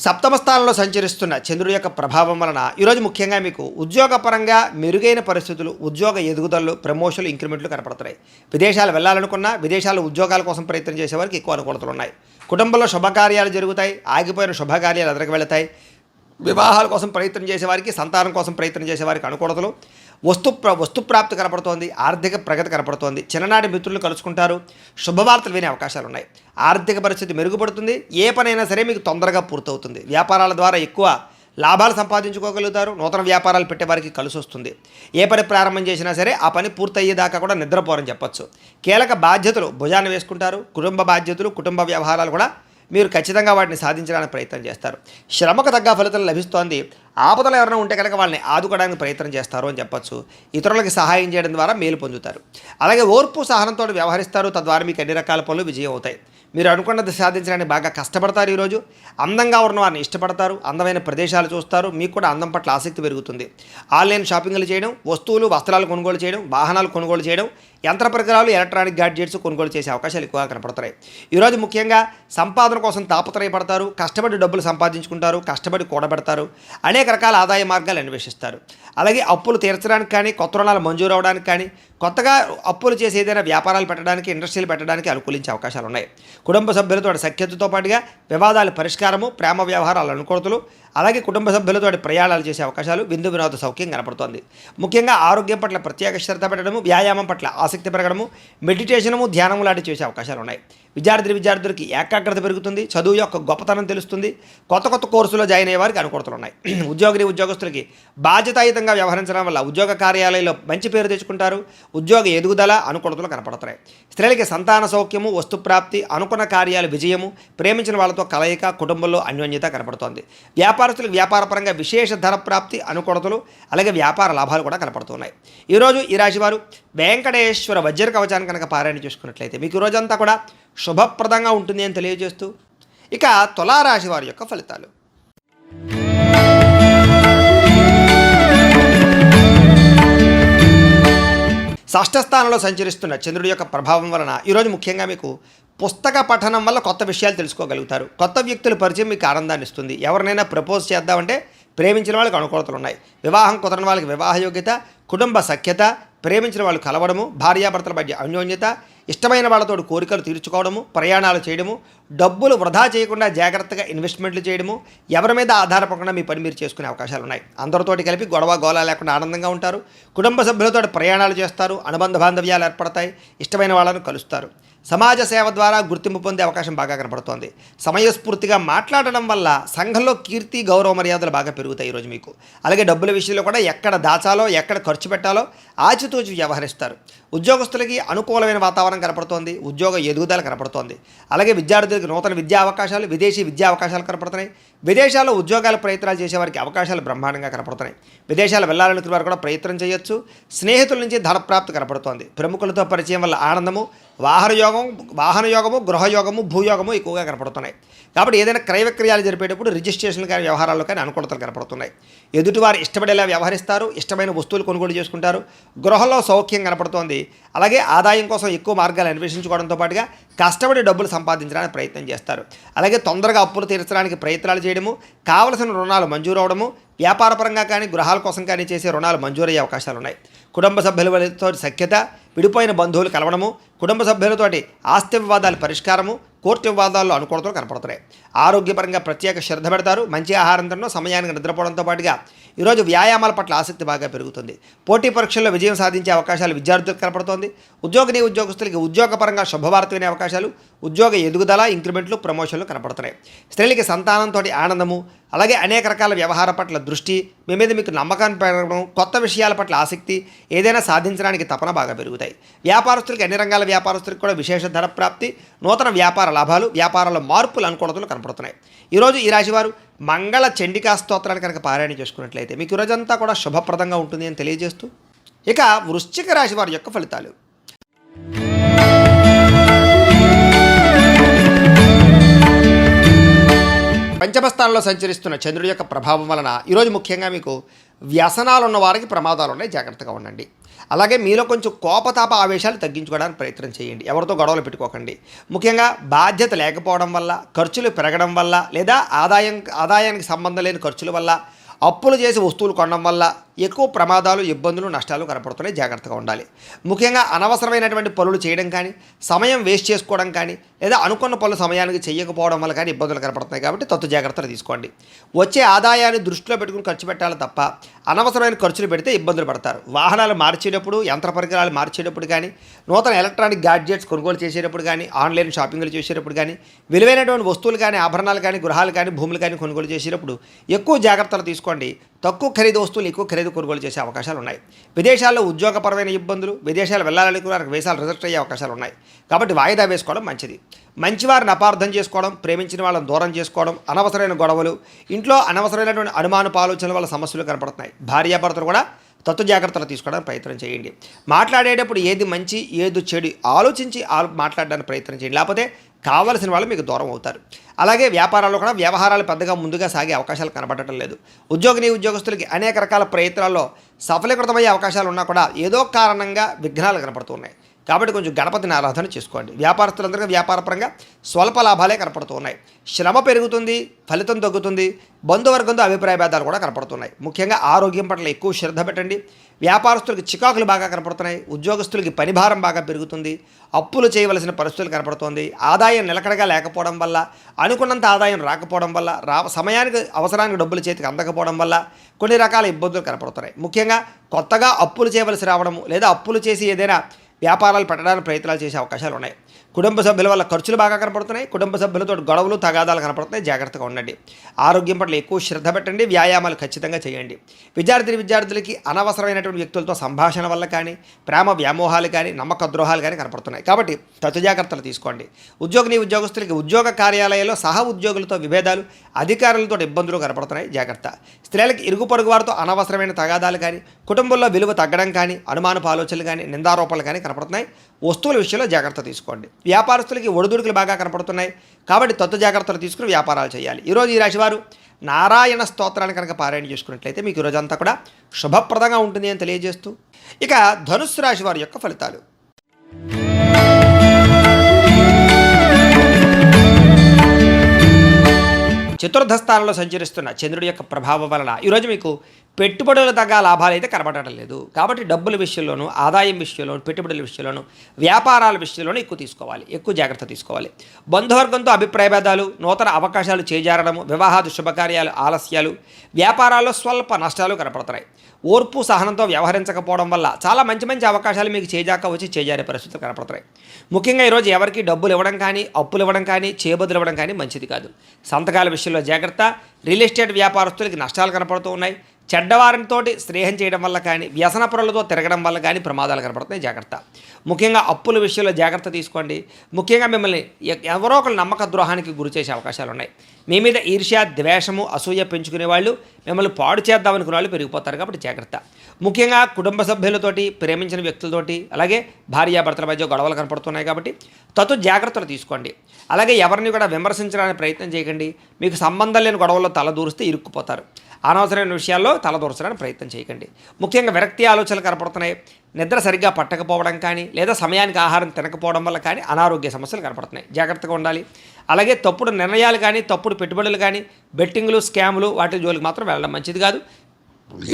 సప్తమ స్థానంలో సంచరిస్తున్న చంద్రుడి యొక్క ప్రభావం వలన ఈరోజు ముఖ్యంగా మీకు ఉద్యోగపరంగా మెరుగైన పరిస్థితులు, ఉద్యోగ ఎదుగుదలలు, ప్రమోషన్లు, ఇంక్రిమెంట్లు కనపడుతున్నాయి. విదేశాలు వెళ్ళాలనుకున్నా, విదేశాల్లో ఉద్యోగాల కోసం ప్రయత్నం చేసేవారికి ఎక్కువ అనుకూలతలు ఉన్నాయి. కుటుంబంలో శుభకార్యాలు జరుగుతాయి. ఆగిపోయిన శుభకార్యాలు ఎదురుకు వెళతాయి. వివాహాల కోసం ప్రయత్నం చేసేవారికి, సంతానం కోసం ప్రయత్నం చేసేవారికి అనుకూలతలు, వస్తుప్రాప్తి కనపడుతోంది. ఆర్థిక ప్రగతి కనపడుతోంది. చిన్ననాటి మిత్రులను కలుసుకుంటారు. శుభవార్తలు వినే అవకాశాలు ఉన్నాయి. ఆర్థిక పరిస్థితి మెరుగుపడుతుంది. ఏ పనైనా సరే మీకు తొందరగా పూర్తవుతుంది. వ్యాపారాల ద్వారా ఎక్కువ లాభాలు సంపాదించుకోగలుగుతారు. నూతన వ్యాపారాలు పెట్టే వారికి కలిసి వస్తుంది. ఏ పని ప్రారంభం చేసినా సరే ఆ పని పూర్తయ్యేదాకా కూడా నిద్రపోరని చెప్పొచ్చు. కీలక బాధ్యతలు భుజాన్ని వేసుకుంటారు. కుటుంబ బాధ్యతలు, కుటుంబ వ్యవహారాలు కూడా మీరు ఖచ్చితంగా వాటిని సాధించడానికి ప్రయత్నం చేస్తారు. శ్రమకు తగ్గ ఫలితం లభిస్తోంది. ఆపదలు ఎవరైనా ఉంటే కనుక వాళ్ళని ఆదుకోవడానికి ప్రయత్నం చేస్తారు అని చెప్పొచ్చు. ఇతరులకు సహాయం చేయడం ద్వారా మేలు పొందుతారు. అలాగే ఓర్పు సహనంతో వ్యవహరిస్తారు. తద్వారా మీకు అన్ని రకాల పనులు విజయం అవుతాయి. మీరు అనుకున్నది సాధించడానికి బాగా కష్టపడతారు. ఈరోజు అందంగా ఉన్న వారిని ఇష్టపడతారు. అందమైన ప్రదేశాలు చూస్తారు. మీకు కూడా అందం పట్ల ఆసక్తి పెరుగుతుంది. ఆన్లైన్ షాపింగ్లు చేయడం, వస్తువులు వస్త్రాలు కొనుగోలు చేయడం, వాహనాలు కొనుగోలు చేయడం, యంత్ర పరికరాలు, ఎలక్ట్రానిక్ గ్యాడ్జెట్స్ కొనుగోలు చేసే అవకాశాలు ఎక్కువగా కనపడతాయి. ఈరోజు ముఖ్యంగా సంపాదన కోసం తాపత్రయపడతారు. కష్టపడి డబ్బులు సంపాదించుకుంటారు. కష్టపడి కూడబెడతారు. అనేక రకాల ఆదాయ మార్గాలు అన్వేషిస్తారు. అలాగే అప్పులు తీర్చడానికి కానీ, కొత్త రుణాలు మంజూరు అవడానికి కానీ, కొత్తగా అప్పులు చేసి ఏదైనా వ్యాపారాలు పెట్టడానికి, ఇండస్ట్రీలు పెట్టడానికి అనుకూలించే అవకాశాలు ఉన్నాయి. కుటుంబ సభ్యులతో సఖ్యతతో పాటుగా వివాదాల పరిష్కారము, ప్రేమ వ్యవహారాల అనుకూలతలు, అలాగే కుటుంబ సభ్యులతో ప్రయాణాలు చేసే అవకాశాలు, విందు వినోద సౌఖ్యం కనపడుతోంది. ముఖ్యంగా ఆరోగ్యం పట్ల ప్రత్యేక శ్రద్ధ పెట్టడము, వ్యాయామం పట్ల ఆసక్తి పెరగడము, మెడిటేషనము, ధ్యానము లాంటివి చేసే అవకాశాలు ఉన్నాయి. విద్యార్థులకి ఏకాగ్రత పెరుగుతుంది. చదువు యొక్క గొప్పతనం తెలుస్తుంది. కొత్త కోర్సులో జాయిన్ అయ్యే వారికి అనుకూలతలు ఉన్నాయి. ఉద్యోగస్తులకి బాధ్యతాయుతంగా వ్యవహరించడం వల్ల ఉద్యోగ కార్యాలయంలో మంచి పేరు తెచ్చుకుంటారు. ఉద్యోగ ఎదుగుదల అనుకూలతలు కనపడుతున్నాయి. స్త్రీలకి సంతాన సౌఖ్యము, వస్తుప్రాప్తి, అనుకున్న కార్యాలు విజయము, ప్రేమించిన వాళ్ళతో కలయిక, కుటుంబంలో అన్యోన్యత కనపడుతోంది. వ్యాపారస్తులకు వ్యాపారపరంగా విశేష ధర ప్రాప్తి, అనుకూలతలు, అలాగే వ్యాపార లాభాలు కూడా కనపడుతున్నాయి. ఈరోజు ఈ రాశివారు వెంకటేశ్వర వజ్ర కవచాన్ని కనుక పారాయణ చేసుకున్నట్లయితే మీకు రోజంతా కూడా శుభప్రదంగా ఉంటుంది అని తెలియజేస్తూ, ఇక తులారాశి వారి యొక్క ఫలితాలు. షష్ఠ స్థానంలో సంచరిస్తున్న చంద్రుడి యొక్క ప్రభావం వలన ఈరోజు ముఖ్యంగా మీకు పుస్తక పఠనం వల్ల కొత్త విషయాలు తెలుసుకోగలుగుతారు. కొత్త వ్యక్తుల పరిచయం మీకు ఆనందాన్ని ఇస్తుంది. ఎవరినైనా ప్రపోజ్ చేద్దామంటే ప్రేమించిన వాళ్ళకి అనుకూలతలు ఉన్నాయి. వివాహం కుదరని వాళ్ళకి వివాహ యోగ్యత, కుటుంబ సఖ్యత, ప్రేమించిన వాళ్ళు కలవడము, భార్యాభర్తల మధ్య అన్యోన్యత, ఇష్టమైన వాళ్ళతో కోరికలు తీర్చుకోవడము, ప్రయాణాలు చేయడము, డబ్బులు వృధా చేయకుండా జాగ్రత్తగా ఇన్వెస్ట్మెంట్లు చేయడము, ఎవరి మీద ఆధారపడకుండా మీ పని మీరు చేసుకునే అవకాశాలు ఉన్నాయి. అందరితోటి కలిపి గొడవ గోళ లేకుండా ఆనందంగా ఉంటారు. కుటుంబ సభ్యులతో ప్రయాణాలు చేస్తారు. అనుబంధ బాంధవ్యాలు ఏర్పడతాయి. ఇష్టమైన వాళ్ళను కలుస్తారు. సమాజ సేవ ద్వారా గుర్తింపు పొందే అవకాశం బాగా కనపడుతోంది. సమయస్ఫూర్తిగా మాట్లాడడం వల్ల సంఘంలో కీర్తి, గౌరవ మర్యాదలు బాగా పెరుగుతాయి ఈరోజు మీకు. అలాగే డబ్బుల విషయంలో కూడా ఎక్కడ దాచాలో, ఎక్కడ ఖర్చు పెట్టాలో ఆచితూచి వ్యవహరిస్తారు. ఉద్యోగస్తులకి అనుకూలమైన వాతావరణం కనపడుతోంది. ఉద్యోగ ఎదుగుదల కనపడుతోంది. అలాగే విద్యార్థులకు నూతన విద్యా అవకాశాలు, విదేశీ విద్యా అవకాశాలు కనపడుతున్నాయి. విదేశాల్లో ఉద్యోగాల ప్రయత్నాలు చేసేవారికి అవకాశాలు బ్రహ్మాండంగా కనపడుతున్నాయి. విదేశాలు వెళ్ళాలనుకునే వారు కూడా ప్రయత్నం చేయొచ్చు. స్నేహితుల నుంచి ధనప్రాప్తి కనపడుతోంది. ప్రముఖులతో పరిచయం వల్ల ఆనందము, వాహన యోగము, గృహయోగము, భూయోగము ఎక్కువగా కనపడుతున్నాయి. కాబట్టి ఏదైనా క్రయ విక్రయాలు జరిపేటప్పుడు రిజిస్ట్రేషన్ కానీ వ్యవహారాల్లో కానీ అనుకూలతలు కనపడుతున్నాయి. ఎదుటివారు ఇష్టపడేలా వ్యవహరిస్తారు. ఇష్టమైన వస్తువులు కొనుగోలు చేసుకుంటారు. గృహంలో సౌఖ్యం కనపడుతోంది. అలాగే ఆదాయం కోసం ఎక్కువ మార్గాలు అన్వేషించుకోవడంతో పాటుగా కష్టపడి డబ్బులు సంపాదించడానికి ప్రయత్నం చేస్తారు. అలాగే తొందరగా అప్పులు తీర్చడానికి ప్రయత్నాలు చేయడము, కావలసిన రుణాలు మంజూరు అవడము, వ్యాపారపరంగా కానీ గృహాల కోసం కానీ చేసే రుణాలు మంజూరయ్యే అవకాశాలు ఉన్నాయి. కుటుంబ సభ్యులతో సఖ్యత, విడిపోయిన బంధువులు కలవడము, కుటుంబ సభ్యులతోటి ఆస్తి వివాదాల పరిష్కారము, కోర్టు వివాదాల్లో అనుకూలతలు కనపడుతున్నాయి. ఆరోగ్యపరంగా ప్రత్యేక శ్రద్ధ పెడతారు. మంచి ఆహారం తినడం, సమయానికి నిద్రపోవడంతో పాటుగా ఈరోజు వ్యాయామాల పట్ల ఆసక్తి బాగా పెరుగుతుంది. పోటీ పరీక్షల్లో విజయం సాధించే అవకాశాలు విద్యార్థులకు కనపడుతోంది. ఉద్యోగస్తులకి ఉద్యోగపరంగా శుభవార్త వినే అవకాశాలు, ఉద్యోగ ఎదుగుదల, ఇంక్రిమెంట్లు, ప్రమోషన్లు కనపడుతున్నాయి. స్త్రీలకి సంతానంతో ఆనందము, అలాగే అనేక రకాల వ్యవహార పట్ల దృష్టి, మీ మీద మీకు నమ్మకాన్ని పెరగడం, కొత్త విషయాల పట్ల ఆసక్తి, ఏదైనా సాధించడానికి తపన బాగా పెరుగుతాయి. వ్యాపారస్తులకి అన్ని రంగాల వ్యాపారస్తులకు కూడా విశేష ధన ప్రాప్తి, నూతన వ్యాపార లాభాలు, వ్యాపారాల మార్పులు, అనుకూలతలు కనపడుతున్నాయి. ఈరోజు ఈ రాశివారు మంగళ చండికా స్తోత్రాన్ని కనుక పారాయణ చేసుకున్నట్లయితే మీకు ఈరోజంతా కూడా శుభప్రదంగా ఉంటుంది అని తెలియజేస్తూ, ఇక వృశ్చిక రాశి వారి యొక్క ఫలితాలు. పంచమస్థానంలో సంచరిస్తున్న చంద్రుడి యొక్క ప్రభావం వలన ఈరోజు ముఖ్యంగా మీకు వ్యసనాలు ఉన్న వారికి ప్రమాదాలు ఉన్నాయి. జాగ్రత్తగా ఉండండి. అలాగే మీలో కొంచెం కోపతాప ఆవేశాలు తగ్గించుకోవడానికి ప్రయత్నం చేయండి. ఎవరితో గొడవలు పెట్టుకోకండి. ముఖ్యంగా బాధ్యత లేకపోవడం వల్ల, ఖర్చులు పెరగడం వల్ల, లేదా ఆదాయానికి సంబంధం లేని ఖర్చుల వల్ల, అప్పులు చేసి వస్తువులు కొనడం వల్ల, ఎక్కువ ప్రమాదాలు, ఇబ్బందులు, నష్టాలు కనపడుతున్నాయి. జాగ్రత్తగా ఉండాలి. ముఖ్యంగా అనవసరమైనటువంటి పనులు చేయడం కానీ, సమయం వేస్ట్ చేసుకోవడం కానీ, లేదా అనుకున్న పనులు సమయానికి చేయకపోవడం వల్ల కానీ ఇబ్బందులు కనపడుతున్నాయి. కాబట్టి తత్తు జాగ్రత్తలు తీసుకోండి. వచ్చే ఆదాయాన్ని దృష్టిలో పెట్టుకుని ఖర్చు పెట్టాలి తప్ప అనవసరమైన ఖర్చులు పెడితే ఇబ్బందులు పడతారు. వాహనాలు మార్చేటప్పుడు, యంత్ర పరికరాలు మార్చేటప్పుడు కానీ, నూతన ఎలక్ట్రానిక్ గ్యాడ్జెట్స్ కొనుగోలు చేసేటప్పుడు కానీ, ఆన్లైన్ షాపింగ్లు చేసేటప్పుడు కానీ, విలువైనటువంటి వస్తువులు కానీ, ఆభరణాలు కానీ, గృహాలు కానీ, భూములు కానీ కొనుగోలు చేసేటప్పుడు ఎక్కువ జాగ్రత్తలు తీసుకోండి. తక్కువ ఖరీదు వస్తువులు ఎక్కువ ఖరీదు కొనుగోలు చేసే అవకాశాలు ఉన్నాయి. విదేశాల్లో ఉద్యోగపరమైన ఇబ్బందులు, విదేశాలు వెళ్ళాలనుకున్న వీసాలు రిజెక్ట్ అయ్యే అవకాశాలు ఉన్నాయి. కాబట్టి వాయిదా వేసుకోవడం మంచిది. మంచివారిని అపార్థం చేసుకోవడం, ప్రేమించిన వాళ్ళని దూరం చేసుకోవడం, అనవసరమైన గొడవలు, ఇంట్లో అనవసరమైనటువంటి అనుమానపు ఆలోచనల వల్ల సమస్యలు కనపడుతున్నాయి. భార్యాభర్తలు కూడా తత్తు జాగ్రత్తలు తీసుకోవడానికి ప్రయత్నం చేయండి. మాట్లాడేటప్పుడు ఏది మంచి ఏది చెడు ఆలోచించి మాట్లాడడానికి ప్రయత్నం చేయండి. లేకపోతే కావలసిన వాళ్ళు మీకు దూరం అవుతారు. అలాగే వ్యాపారాల్లో కూడా వ్యవహారాలు పెద్దగా ముందుగా సాగే అవకాశాలు కనబడటం లేదు. ఉద్యోగస్తులకి అనేక రకాల ప్రయత్నాల్లో సఫలీకృతమయ్యే అవకాశాలు ఉన్నా కూడా ఏదో కారణంగా విఘ్నాలు కనపడుతున్నాయి. కాబట్టి కొంచెం గణపతిని ఆరాధన చేసుకోండి. వ్యాపారస్తులందరికీ వ్యాపారపరంగా స్వల్ప లాభాలే కనపడుతున్నాయి. శ్రమ పెరుగుతుంది, ఫలితం తగ్గుతుంది. బంధువర్గంతో అభిప్రాయ భేదాలు కూడా కనపడుతున్నాయి. ముఖ్యంగా ఆరోగ్యం పట్ల ఎక్కువ శ్రద్ధ పెట్టండి. వ్యాపారస్తులకి చికాకులు బాగా కనపడుతున్నాయి. ఉద్యోగస్తులకి పనిభారం బాగా పెరుగుతుంది. అప్పులు చేయవలసిన పరిస్థితులు కనపడుతోంది. ఆదాయం నిలకడగా లేకపోవడం వల్ల, అనుకున్నంత ఆదాయం రాకపోవడం వల్ల, సమయానికి అవసరానికి డబ్బులు చేతికి అందకపోవడం వల్ల కొన్ని రకాల ఇబ్బందులు కనపడుతున్నాయి. ముఖ్యంగా కొత్తగా అప్పులు చేయవలసి రావడము, లేదా అప్పులు చేసి ఏదైనా వ్యాపారాలు పెట్టడానికి ప్రయత్నాలు చేసే అవకాశాలు ఉన్నాయి. కుటుంబ సభ్యుల వల్ల ఖర్చులు బాగా కనపడుతున్నాయి. కుటుంబ సభ్యులతో గొడవలు, తగాదాలు కనపడుతున్నాయి. జాగ్రత్తగా ఉండండి. ఆరోగ్యం పట్ల ఎక్కువ శ్రద్ధ పెట్టండి. వ్యాయామాలు ఖచ్చితంగా చేయండి. విద్యార్థులకి అనవసరమైనటువంటి వ్యక్తులతో సంభాషణ వల్ల కానీ, ప్రేమ వ్యామోహాలు కానీ, నమ్మక ద్రోహాలు కానీ కనపడుతున్నాయి. కాబట్టి తత్తు జాగ్రత్తలు తీసుకోండి. ఉద్యోగస్తులకి ఉద్యోగ కార్యాలయాల్లో సహ ఉద్యోగులతో విభేదాలు, అధికారులతో ఇబ్బందులు కనపడుతున్నాయి. జాగ్రత్త. స్త్రీలకు ఇరుగు పొరుగు వారితో అనవసరమైన తగాదాలు కానీ, కుటుంబంలో విలువ తగ్గడం కానీ, అనుమానపు ఆలోచనలు కానీ, నిందారోపణలు కానీ కనపడుతున్నాయి. వస్తువుల విషయంలో జాగ్రత్త తీసుకోండి. వ్యాపారస్తులకి ఒడిదుడుకులు బాగా కనపడుతున్నాయి. కాబట్టి తత్తు జాగ్రత్తలు తీసుకుని వ్యాపారాలు చేయాలి. ఈరోజు ఈ రాశివారు నారాయణ స్తోత్రాన్ని కనుక పారాయణ చేసుకున్నట్లయితే మీకు ఈరోజంతా కూడా శుభప్రదంగా ఉంటుంది అని తెలియజేస్తూ, ఇక ధనుస్సు రాశి వారి యొక్క ఫలితాలు. చతుర్థ స్థానంలో సంచరిస్తున్న చంద్రుడి యొక్క ప్రభావం వలన ఈరోజు మీకు పెట్టుబడుల తగ్గ లాభాలు అయితే కనబడటం లేదు. కాబట్టి డబ్బుల విషయంలోనూ, ఆదాయం విషయంలోనూ, పెట్టుబడుల విషయంలోనూ, వ్యాపారాల విషయంలోనూ ఎక్కువ జాగ్రత్త తీసుకోవాలి. బంధువర్గంతో అభిప్రాయ భేదాలు, నూతన అవకాశాలు చేజారడము, వివాహాది శుభకార్యాలు ఆలస్యాలు, వ్యాపారాల్లో స్వల్ప నష్టాలు కనపడుతున్నాయి. ఓర్పు సహనంతో వ్యవహరించకపోవడం వల్ల చాలా మంచి అవకాశాలు మీకు చేజారే పరిస్థితులు కనపడుతున్నాయి. ముఖ్యంగా ఈరోజు ఎవరికి డబ్బులు ఇవ్వడం కానీ, అప్పులు ఇవ్వడం కానీ, చేబదులు ఇవ్వడం కానీ మంచిది కాదు. సంతకాల విషయంలో జాగ్రత్త. రియల్ ఎస్టేట్ వ్యాపారస్తులకి నష్టాలు కనపడుతూ ఉన్నాయి. చెడ్డవారితో స్నేహం చేయడం వల్ల కానీ, వ్యసనపరులతో తిరగడం వల్ల కానీ ప్రమాదాలు కనపడుతున్నాయి. జాగ్రత్త. ముఖ్యంగా అప్పుల విషయంలో జాగ్రత్త తీసుకోండి. ముఖ్యంగా మిమ్మల్ని ఎవరో ఒకరు నమ్మక ద్రోహానికి గురి చేసే అవకాశాలు ఉన్నాయి. మీ మీద ఈర్ష్య, ద్వేషము, అసూయ పెంచుకునే వాళ్ళు, మిమ్మల్ని పాడు చేద్దామనుకునే వాళ్ళు పెరిగిపోతారు. కాబట్టి జాగ్రత్త. ముఖ్యంగా కుటుంబ సభ్యులతోటి, ప్రేమించిన వ్యక్తులతోటి, అలాగే భార్యాభర్తల మధ్య గొడవలు కనపడుతున్నాయి. కాబట్టి తత్తు జాగ్రత్తలు తీసుకోండి. అలాగే ఎవరిని కూడా విమర్శించడానికి ప్రయత్నం చేయకండి. మీకు సంబంధం లేని గొడవల్లో తలదూరిస్తే ఇరుక్కుపోతారు. అనవసరమైన విషయాల్లో తలదూర్చడానికి ప్రయత్నం చేయకండి. ముఖ్యంగా విరక్తి ఆలోచనలు కనపడుతున్నాయి. నిద్ర సరిగ్గా పట్టకపోవడం కానీ, లేదా సమయానికి ఆహారం తినకపోవడం వల్ల కానీ అనారోగ్య సమస్యలు కనపడుతున్నాయి. జాగ్రత్తగా ఉండాలి. అలాగే తప్పుడు నిర్ణయాలు కానీ, తప్పుడు పెట్టుబడులు కానీ, బెట్టింగ్లు, స్కాములు వాటి జోలికి మాత్రం వెళ్ళడం మంచిది కాదు.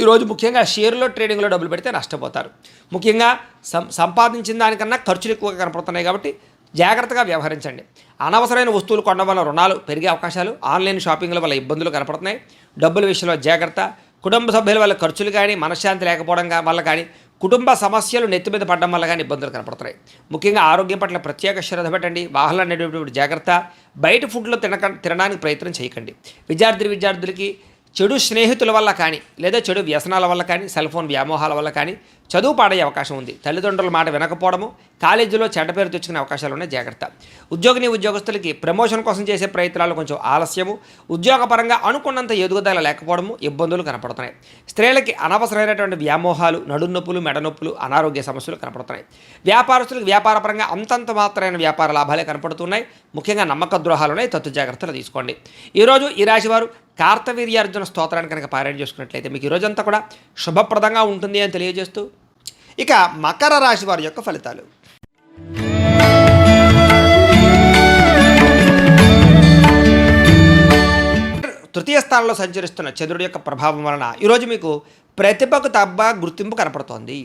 ఈరోజు ముఖ్యంగా షేర్లో, ట్రేడింగ్లో డబ్బులు పెడితే నష్టపోతారు. ముఖ్యంగా సంపాదించిన దానికన్నా ఖర్చులు ఎక్కువగా కనపడుతున్నాయి. కాబట్టి జాగ్రత్తగా వ్యవహరించండి. అనవసరమైన వస్తువులు కొనడం వల్ల రుణాలు పెరిగే అవకాశాలు, ఆన్లైన్ షాపింగ్ల వల్ల ఇబ్బందులు కనపడుతున్నాయి. డబ్బుల విషయంలో జాగ్రత్త. కుటుంబ సభ్యుల వల్ల ఖర్చులు కానీ, మనశ్శాంతి లేకపోవడం వల్ల కానీ, కుటుంబ సమస్యలు నెత్తి మీద పడడం వల్ల కానీ ఇబ్బందులు కనపడుతున్నాయి. ముఖ్యంగా ఆరోగ్యం పట్ల ప్రత్యేక శ్రద్ధ పెట్టండి. వాహనాలు నడిపేటప్పుడు జాగ్రత్త. బయట ఫుడ్లో తినడానికి ప్రయత్నం చేయకండి. విద్యార్థులకి చెడు స్నేహితుల వల్ల కానీ, లేదా చెడు వ్యసనాల వల్ల కానీ, సెల్ ఫోన్ వ్యామోహాల వల్ల కానీ చదువు పాడయ్యే అవకాశం ఉంది. తల్లిదండ్రుల మాట వినకపోవడము, కాలేజీలో చెడ్డ పేరు తెచ్చుకునే అవకాశాలు ఉన్నాయి. జాగ్రత్త. ఉద్యోగస్తులకి ప్రమోషన్ కోసం చేసే ప్రయత్నాలు కొంచెం ఆలస్యము, ఉద్యోగపరంగా అనుకున్నంత ఎదుగుదల లేకపోవడము, ఇబ్బందులు కనపడుతున్నాయి. స్త్రీలకి అనవసరమైనటువంటి వ్యామోహాలు, నడునొప్పులు, మెడనొప్పులు, అనారోగ్య సమస్యలు కనపడుతున్నాయి. వ్యాపారస్తులకు వ్యాపారపరంగా అంతంత మాత్రమైన వ్యాపార లాభాలే కనపడుతున్నాయి. ముఖ్యంగా నమ్మక ద్రోహాలు ఉన్నాయి. తత్తు జాగ్రత్తలు తీసుకోండి. ఈరోజు ఈ రాశివారు కార్తవీర్యార్జున స్తోత్రాన్ని కనుక పారాయణ చేసుకున్నట్లయితే మీకు ఈరోజంతా కూడా శుభప్రదంగా ఉంటుంది అని తెలియజేస్తూ, ఇక మకర రాశి వారి యొక్క ఫలితాలు. తృతీయ స్థానంలో సంచరిస్తున్న చంద్రుడి యొక్క ప్రభావం వలన ఈరోజు మీకు ప్రతిభకు తగ్గ గుర్తింపు కనపడుతోంది.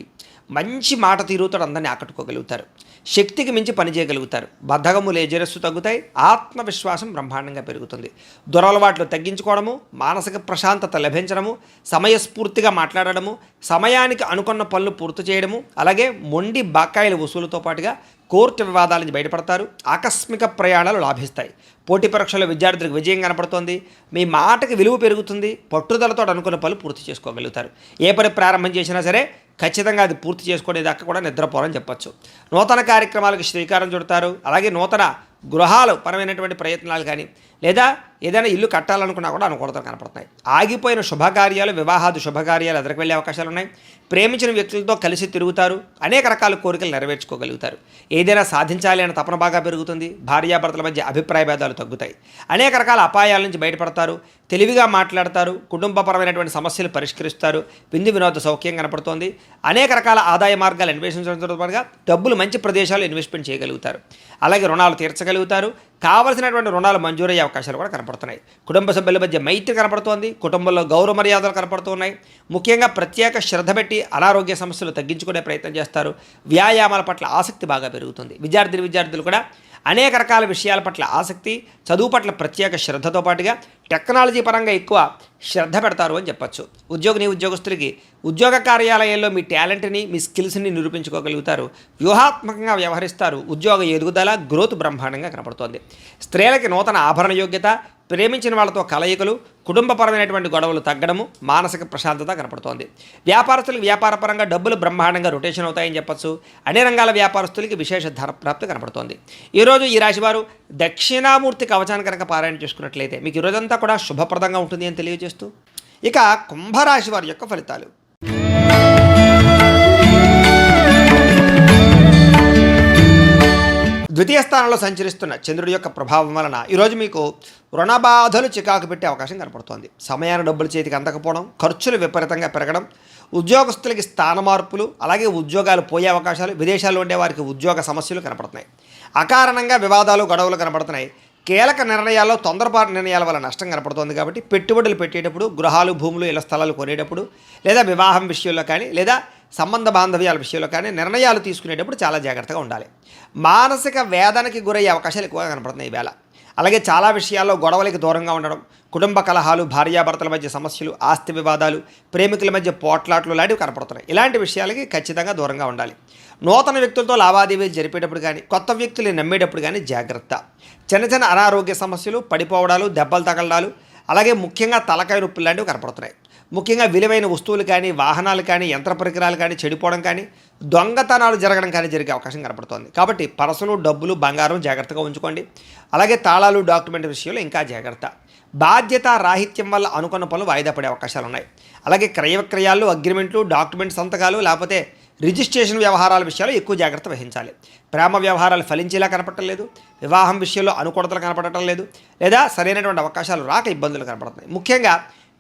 మంచి మాట తీరుతో అందరినీ ఆకట్టుకోగలుగుతారు. శక్తికి మించి పనిచేయగలుగుతారు. బద్ధకము లేజరస్సు తగ్గుతాయి. ఆత్మవిశ్వాసం బ్రహ్మాండంగా పెరుగుతుంది. దురలవాట్లు తగ్గించుకోవడము, మానసిక ప్రశాంతత లభించడము, సమయస్ఫూర్తిగా మాట్లాడడము, సమయానికి అనుకున్న పనులు పూర్తి చేయడము, అలాగే మొండి బకాయిల వసూలుతో పాటుగా కోర్టు వివాదాల నుంచి బయటపడతారు. ఆకస్మిక ప్రయాణాలు లాభిస్తాయి. పోటీ పరీక్షల విద్యార్థులకు విజయం కనపడుతోంది. మీ మాటకి విలువ పెరుగుతుంది. పట్టుదలతో అనుకున్న పనులు పూర్తి చేసుకోగలుగుతారు. ఏ పని ప్రారంభం చేసినా సరే ఖచ్చితంగా అది పూర్తి చేసుకునేదాకా కూడా నిద్రపోరని చెప్పచ్చు. నూతన కార్యక్రమాలకు శ్రీకారం చుడతారు. అలాగే నూతన గృహాలు పరమైనటువంటి ప్రయత్నాలు కానీ లేదా ఏదైనా ఇల్లు కట్టాలనుకున్నా కూడా అనుకూలతలు కనపడుతున్నాయి. ఆగిపోయిన శుభకార్యాలు, వివాహాది శుభకార్యాలు ఎదురుకు వెళ్ళే అవకాశాలు ఉన్నాయి. ప్రేమించిన వ్యక్తులతో కలిసి తిరుగుతారు. అనేక రకాల కోరికలు నెరవేర్చుకోగలుగుతారు. ఏదైనా సాధించాలి అనే తపన బాగా పెరుగుతుంది. భార్యాభర్తల మధ్య అభిప్రాయ భేదాలు తగ్గుతాయి. అనేక రకాల అపాయాల నుంచి బయటపడతారు. తెలివిగా మాట్లాడతారు. కుటుంబపరమైనటువంటి సమస్యలు పరిష్కరిస్తారు. విందు వినోద సౌఖ్యం కనపడుతోంది. అనేక రకాల ఆదాయ మార్గాలు అన్వేషించడంతో పాటుగా డబ్బులు మంచి ప్రదేశాలు ఇన్వెస్ట్మెంట్ చేయగలుగుతారు. అలాగే రుణాలు తీర్చగలుగుతారు. కావలసినటువంటి రుణాలు మంజూరయ్యే అవకాశాలు కూడా కనపడుతున్నాయి. కుటుంబ సభ్యుల మధ్య మైత్రి కనపడుతోంది. కుటుంబంలో గౌరవ మర్యాదలు కనపడుతున్నాయి. ముఖ్యంగా ప్రత్యేక శ్రద్ధ పెట్టి అనారోగ్య సమస్యలు తగ్గించుకునే ప్రయత్నం చేస్తారు. వ్యాయామాల పట్ల ఆసక్తి బాగా పెరుగుతుంది. విద్యార్థులు కూడా అనేక రకాల విషయాల పట్ల ఆసక్తి, చదువు పట్ల ప్రత్యేక శ్రద్ధతో పాటుగా టెక్నాలజీ పరంగా ఎక్కువ శ్రద్ధ పెడతారు అని చెప్పచ్చు. ఉద్యోగస్తులకి ఉద్యోగ కార్యాలయాల్లో మీ టాలెంట్ని, మీ స్కిల్స్ని నిరూపించుకోగలుగుతారు. వ్యూహాత్మకంగా వ్యవహరిస్తారు. ఉద్యోగ ఎదుగుదల, గ్రోత్ బ్రహ్మాండంగా కనపడుతోంది. స్త్రీలకి నూతన ఆభరణ యోగ్యత, ప్రేమించిన వాళ్ళతో కలయికలు, కుటుంబపరమైనటువంటి గొడవలు తగ్గడము, మానసిక ప్రశాంతత కనపడుతోంది. వ్యాపారస్తులకు వ్యాపారపరంగా డబ్బులు బ్రహ్మాండంగా రొటేషన్ అవుతాయని చెప్పచ్చు. అన్ని రంగాల వ్యాపారస్తులకి విశేష ధనప్రాప్తి కనపడుతోంది. ఈరోజు ఈ రాశివారు దక్షిణామూర్తి కవచాన్ని కనుక పారాయణ చేసుకున్నట్లయితే మీకు ఈరోజంతా కూడా శుభప్రదంగా ఉంటుంది అని తెలియజేస్తూ ఇక కుంభరాశి వారి యొక్క ఫలితాలు. ద్వితీయ స్థానంలో సంచరిస్తున్న చంద్రుడి యొక్క ప్రభావం వలన ఈరోజు మీకు రుణబాధలు చికాకు పెట్టే అవకాశం కనపడుతోంది. సమయాన్ని డబ్బులు చేతికి అందకపోవడం, ఖర్చులు విపరీతంగా పెరగడం, ఉద్యోగస్తులకి స్థాన మార్పులు, అలాగే ఉద్యోగాలు పోయే అవకాశాలు, విదేశాల్లో ఉండే వారికి ఉద్యోగ సమస్యలు కనపడుతున్నాయి. అకారణంగా వివాదాలు, గొడవలు కనపడుతున్నాయి. కీలక నిర్ణయాల్లో తొందరపాటు నిర్ణయాల వల్ల నష్టం కనపడుతోంది. కాబట్టి పెట్టుబడులు పెట్టేటప్పుడు, గృహాలు, భూములు, ఇళ్ల స్థలాలు కొనేటప్పుడు, లేదా వివాహం విషయంలో కానీ, లేదా సంబంధ బాంధవ్యాల విషయంలో కానీ నిర్ణయాలు తీసుకునేటప్పుడు చాలా జాగ్రత్తగా ఉండాలి. మానసిక వేదనకి గురయ్యే అవకాశాలు ఎక్కువగా కనపడుతున్నాయి ఈవేళ. అలాగే చాలా విషయాల్లో గొడవలకి దూరంగా ఉండడం, కుటుంబ కలహాలు, భార్యాభర్తల మధ్య సమస్యలు, ఆస్తి వివాదాలు, ప్రేమికుల మధ్య పోట్లాట్లు లాంటివి కనపడుతున్నాయి. ఇలాంటి విషయాలకి ఖచ్చితంగా దూరంగా ఉండాలి. నూతన వ్యక్తులతో లావాదేవీలు జరిపేటప్పుడు కానీ, కొత్త వ్యక్తులు నమ్మేటప్పుడు కానీ జాగ్రత్త. చిన్న అనారోగ్య సమస్యలు, పడిపోవడాలు, దెబ్బలు తగలడాలు, అలాగే ముఖ్యంగా తలకాయ నొప్పులు లాంటివి కనపడుతున్నాయి. ముఖ్యంగా విలువైన వస్తువులు కానీ, వాహనాలు కానీ, యంత్ర పరికరాలు కానీ చెడిపోవడం కానీ, దొంగతనాలు జరగడం కానీ జరిగే అవకాశం కనపడుతోంది. కాబట్టి పర్సులు, డబ్బులు, బంగారం జాగ్రత్తగా ఉంచుకోండి. అలాగే తాళాలు, డాక్యుమెంట్ విషయంలో ఇంకా జాగ్రత్త. బాధ్యత రాహిత్యం వల్ల అనుకున్న పనులు వాయిదా పడే అవకాశాలు ఉన్నాయి. అలాగే క్రయ విక్రయాలు, అగ్రిమెంట్లు, డాక్యుమెంట్ సంతకాలు, లేకపోతే రిజిస్ట్రేషన్ వ్యవహారాల విషయాల్లో ఎక్కువ జాగ్రత్త వహించాలి. ప్రేమ వ్యవహారాలు ఫలించేలా కనపడటం లేదు. వివాహం విషయంలో అనుకూలతలు కనపడటం లేదు. లేదా సరైనటువంటి అవకాశాలు రాక ఇబ్బందులు కనపడుతున్నాయి. ముఖ్యంగా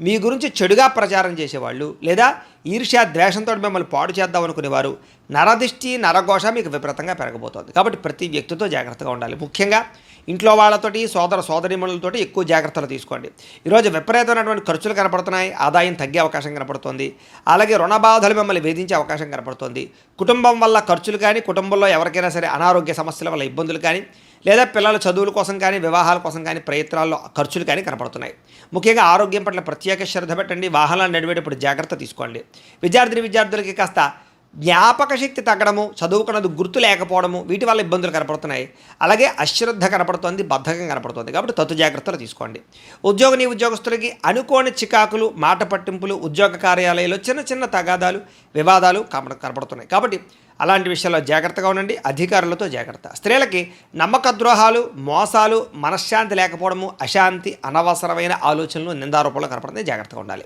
మీ గురించి చెడుగా ప్రచారం చేసేవాళ్ళు, లేదా ఈర్ష్య, ద్వేషంతో మిమ్మల్ని పాడు చేద్దాం అనుకునేవారు, నరదిష్టి, నరఘోష మీకు విపరీతంగా పెరగబోతోంది. కాబట్టి ప్రతి వ్యక్తితో జాగ్రత్తగా ఉండాలి. ముఖ్యంగా ఇంట్లో వాళ్ళతోటి, సోదరీమణులతోటి ఎక్కువ జాగ్రత్తలు తీసుకోండి. ఈరోజు విపరీతమైనటువంటి ఖర్చులు కనపడుతున్నాయి. ఆదాయం తగ్గే అవకాశం కనపడుతుంది. అలాగే రుణబాధలు మిమ్మల్ని వేధించే అవకాశం కనపడుతుంది. కుటుంబం వల్ల ఖర్చులు కానీ, కుటుంబంలో ఎవరికైనా సరే అనారోగ్య సమస్యల వల్ల ఇబ్బందులు కానీ, లేదా పిల్లల చదువుల కోసం కానీ, వివాహాల కోసం కానీ ప్రయత్నాల్లో ఖర్చులు కానీ కనపడుతున్నాయి. ముఖ్యంగా ఆరోగ్యం పట్ల ప్రత్యేక శ్రద్ధ పెట్టండి. వాహనాలు నడిపేటప్పుడు జాగ్రత్త తీసుకోండి. విద్యార్థులకి కాస్త జ్ఞాపక శక్తి తగ్గడము, చదువుకున్నది గుర్తు లేకపోవడము, వీటి వల్ల ఇబ్బందులు కనపడుతున్నాయి. అలాగే అశ్రద్ధ కనపడుతోంది, బద్ధకం కనపడుతుంది. కాబట్టి తత్తు జాగ్రత్తలు తీసుకోండి. ఉద్యోగస్తులకి అనుకోని చికాకులు, మాట పట్టింపులు, ఉద్యోగ కార్యాలయాల్లో చిన్న తగాదాలు, వివాదాలు కనపడుతున్నాయి. కాబట్టి అలాంటి విషయాల్లో జాగ్రత్తగా ఉండండి. అధికారులతో జాగ్రత్త. స్త్రీలకి నమ్మక ద్రోహాలు, మోసాలు, మనశ్శాంతి లేకపోవడము, అశాంతి, అనవసరమైన ఆలోచనలు, నిందారూపంలో కనపడుతున్నాయి. జాగ్రత్తగా ఉండాలి.